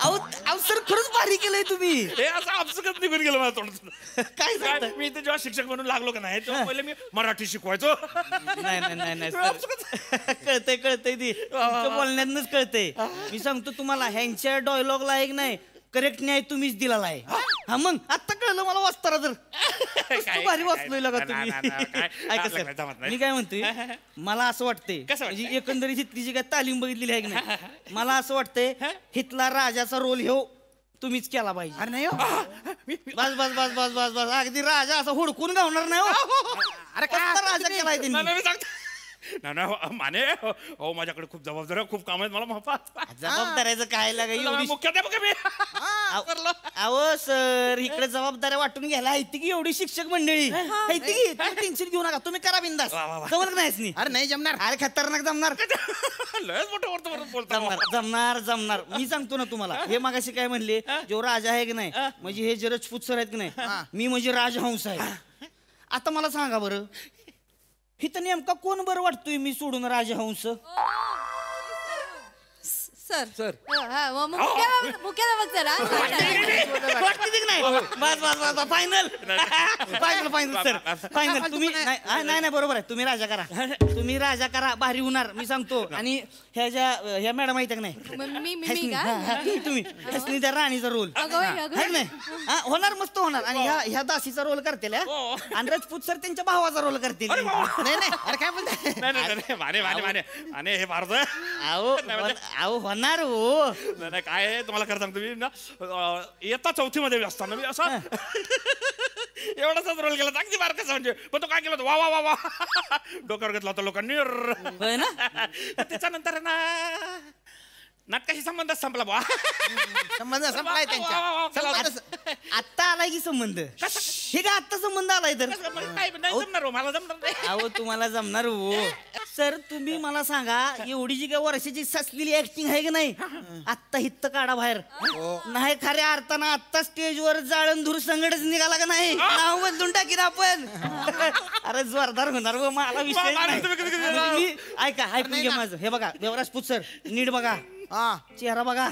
अहो सर खरंच भारी केलंय तुम्ही. हे असं आपसुकच निघून गेलं माझ्या तोंडातून. काय मी इथे जेव्हा शिक्षक म्हणून लागलो का नाही तेव्हा पहिले मी मराठी शिकवायचो. नाही कळतंय ती बोलण्यातच कळतंय. मी सांगतो तुम्हाला ह्यांच्या डायलॉगला एक नाही करेक्ट न्याय तुम्हीच दिलेला आहे. हा मग आता कळलं मला वाचताना. तर भारी वाचलोय लगा तुम्ही. ऐका सर मी काय म्हणतोय मला असं वाटतंय म्हणजे एकंदरीत इथली जी काय तालीम बघितलेली आहे की नाही मला असं वाटतंय हितला राजाचा रोल ह्यो तुम्हीच केला पाहिजे. अरे नाही बस बस बस बस बस बस अगदी राजा असं हुडकून गावणार नाही हो. अरे काय राजा केलाय त्यांनी. नाही माने हो माझ्याकडे खूप जबाबदाऱ्या खूप काम आहेत मला. जबाबदाऱ्याचं काय लागाय मुख्याध्यापक मी. अहो सर इकडे जबाबदाऱ्या वाटून घ्यायला आहे की एवढी शिक्षक मंडळी की टेन्शन घेऊ नका तुम्ही करा बिंदास. जमणार नाही. अरे नाही जमणार. अरे खतरनाक जमणार. लयच मोठं बोलतो. जमणार मी सांगतो ना तुम्हाला. हे मागाशी काय म्हणले जो राजा आहे की नाही म्हणजे हे जे राजपूत सर आहेत की नाही मी म्हणजे राजहंस आहे. आता मला सांगा बरं हिथं नेमका कोण बरं वाटतोय मी सोडून राजहंस? सर सर मुख्याध्यापक बस final final final sir final. तुम्ही नाही बरोबर आहे. तुम्ही राजा करा भारी होणार मी सांगतो. आणि ह्या मॅडम आहेत का नाही तुम्ही हसनी त्या राणीचा रोल नाही होणार मस्त होणार. आणि ह्या दासीचा रोल करतील आणि राजपूत सर त्यांच्या भावाचा रोल करतील. नाही अरे काय बोलताय? नाही माने माने माने माने हे भारत. अहो होणार हो. नाही काय आहे तुम्हाला खरं सांगतो मी ना येता चौथीमध्ये असताना मी असा एवढाच रोल केला अगदी बारकाचा म्हणजे. पण तो काय केला वा वा वा वा डोक्यावर घेतला होता लोकांनी. त्याच्यानंतर ना नाटकाशी संबंध संपला बा. संबंध संपलाय त्यांचा. आत्ता आलाय की संबंध? हे का आत्ता संबंध आलाय तर जमणार हो मला जमणार नाही. अहो तुम्हाला जमणार हो सर. तुम्ही मला सांगा एवढी जी काय वर्षाची ससलेली ऍक्टिंग आहे की नाही आत्ता हित्त काढा बाहेर. नाही खऱ्या अर्थानं आत्ता स्टेजवर जाळंधूर संगडच निघाला का नाही नाव बदलून टाकीन आपण. अरे जोरदार होणार हो मला विषय नाही. ऐका ऐकून घ्या माझं. हे बघा देवराजपूत सर नीट बघा चेहरा बघा.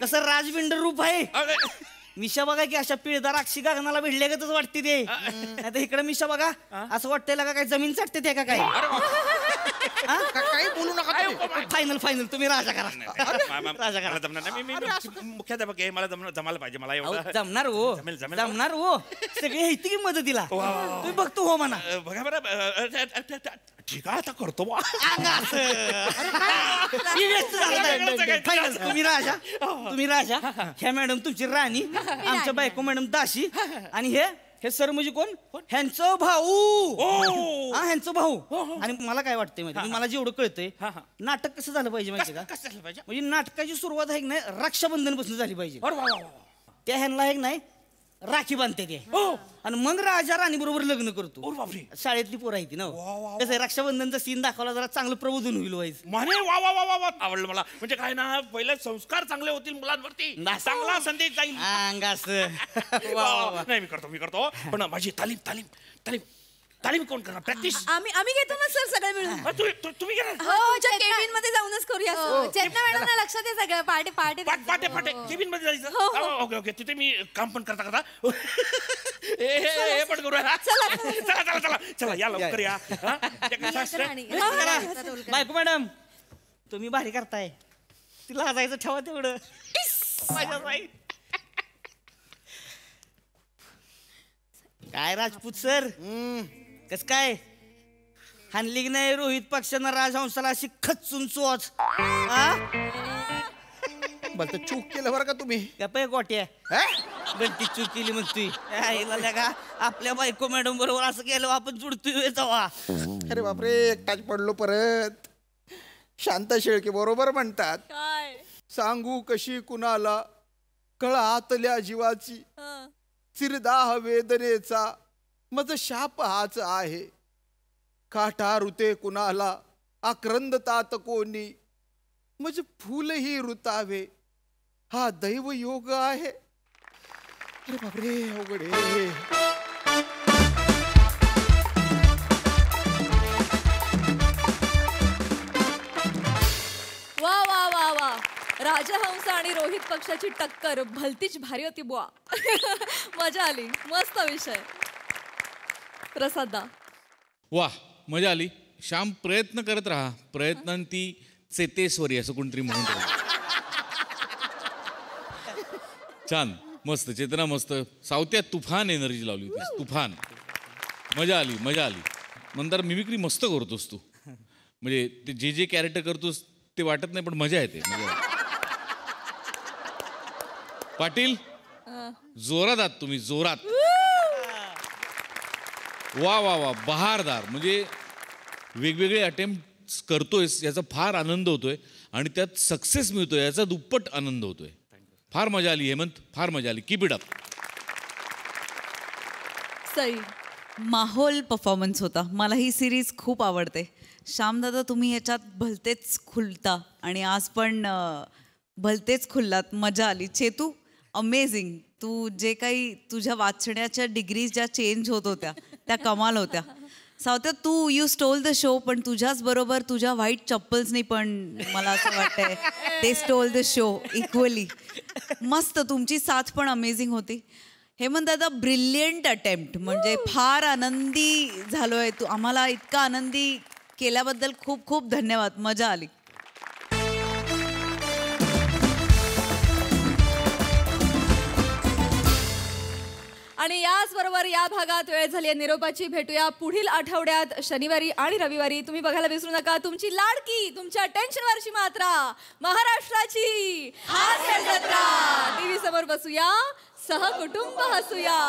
कसं राजबिंड रूप आहे. मिशा बघा की अशा पिळदार अक्षी गगनाला भिडल्यागतच वाटते ते. नाही इकडे मिशा बघा असं वाटतंय का काय जमीन चाटते ते का काय. काही बोलू नका. फायनल फायनल तुम्ही राजा करा. राजा करा. जमणार नाही. मी मुख्याध्यापक आहे मला जमायला पाहिजे मला एवढं. जमणार हो जमणार हो. सगळे येते की मदतीला तुम्ही बघतो हो म्हणा. बघा बरं ठीक आहे आता करतो. तुम्ही राजा ह्या मॅडम तुमची राणी आमच्या बायको मॅडम दाशी आणि हे हे सर म्हणजे कोण ह्यांचं भाऊ हा ह्यांचं भाऊ. आणि मला काय वाटतंय माहिती मला जेवढं कळतंय नाटक कसं झालं पाहिजे माहिती का कसं झालं पाहिजे म्हणजे नाटकाची सुरुवात आहे की नाही रक्षाबंधन पासून झाली पाहिजे. त्या ह्यांना एक नाही राखी बांधते ते आणि मग राजा राणी बरोबर लग्न करतो. शाळेतली पोरं आहे ती ना कसं रक्षाबंधनचा सीन दाखवला जरा चांगलं प्रबोधन होईल व्हायचं. म्हणे वा वा वा वा आवडलं मला. म्हणजे काय ना पहिले संस्कार चांगले होतील मुलांवरती चांगला संदेश जाईल. नाही मी करतो पण माझी तालीम तालीम तालीम तालीम कोण करणार प्रॅक्टिस आम्ही घेतो ना सर सगळे मिळून. तुम्ही करा केबिन मध्ये जाऊनच करूया. चेतना मॅडम लक्षात आहे सगळं पाटे पाटे पाटे पाटे केबिन मध्ये जायचं. ओके ओके तिथे मी काम पण करता हे पण करूया. चला चला चला चला या लवकर या. बायको मॅडम तुम्ही भारी करताय तिला जायचं ठेवा तेवढं. काय राजपूत सर कस काय हानली की नाही रोहित पक्षानं राजहंसाला अशी खचून चोच बरं चूक केलं बरं का तुम्ही गप्पा गोट्या गलती चूक केली म्हणतोय का आपल्या बायको मॅडम बरोबर असं केलं आपण जुडतोय जावा. अरे बापरे एकटाच पडलो परत. शांत शेळके बरोबर म्हणतात सांगू कशी कुणाला कळातल्या जीवाची चिरदाह वेदनेचा मज शाप हाच आहे. काटा ऋते कुणाला आक्रंदतात कोणी मज फुलही ऋतावे हा दैव योग आहे. अरे बापरे अवघड आहे. वा वा वा वा राजहंस आणि रोहित पक्षाची टक्कर भलतीच भारी होती बुवा. मजा आली मस्त विषय. प्रसादा वा मजा आली. श्याम प्रयत्न करत राहा प्रयत्नांती चेतेश्वरी असं कोणतरी म्हणून छान मस्त चेतना मस्त. सावत्यात तुफान एनर्जी लावली होती तुफान. मजा आली मजा आली. नंतर मिमिक्री मस्त करतोस तू म्हणजे ते जे कॅरेक्टर करतोस ते वाटत नाही पण मजा येते. पाटील जोरात आहात तुम्ही जोरात. वा वा वा बहारदार. म्हणजे वेगवेगळे अटेम्प्ट करतोयस याचा फार आनंद होतोय आणि त्यात सक्सेस मिळतोय याचा दुप्पट आनंद होतोय. फार मजा आली हेमंत फार मजा आली. Keep it up. सई माहोल परफॉर्मन्स होता. मला ही सिरीज खूप आवडते. श्यामदादा तुम्ही याच्यात भलतेच खुलता आणि आज पण भलतेच खुललात. मजा आली. चेतू अमेझिंग. तू जे काही तुझ्या वाचण्याच्या डिग्री ज्या चेंज होत होत्या त्या कमाल होत्या. सावत्या तू यू स्टोल द शो पण तुझ्याच बरोबर तुझ्या व्हाईट चप्पल्सनी पण मला असं वाटतंय ते स्टोल द शो इक्वली. मस्त तुमची साथ पण अमेझिंग होती. हेमंत दादा ब्रिलियंट अटेम्प्ट. म्हणजे फार आनंदी झालोय. तू आम्हाला इतका आनंदी केल्याबद्दल खूप खूप धन्यवाद. मजा आली. आणि याच बरोबर या भागात वेळ झाली आहे निरोपाची. भेटूया पुढील आठवड्यात शनिवारी आणि रविवारी. तुम्ही बघायला विसरू नका तुमची लाडकी तुमच्या टेन्शनवरची मात्रा महाराष्ट्राची हास्य जत्रा. टीव्ही समोर बसूया सहकुटुंब हसूया.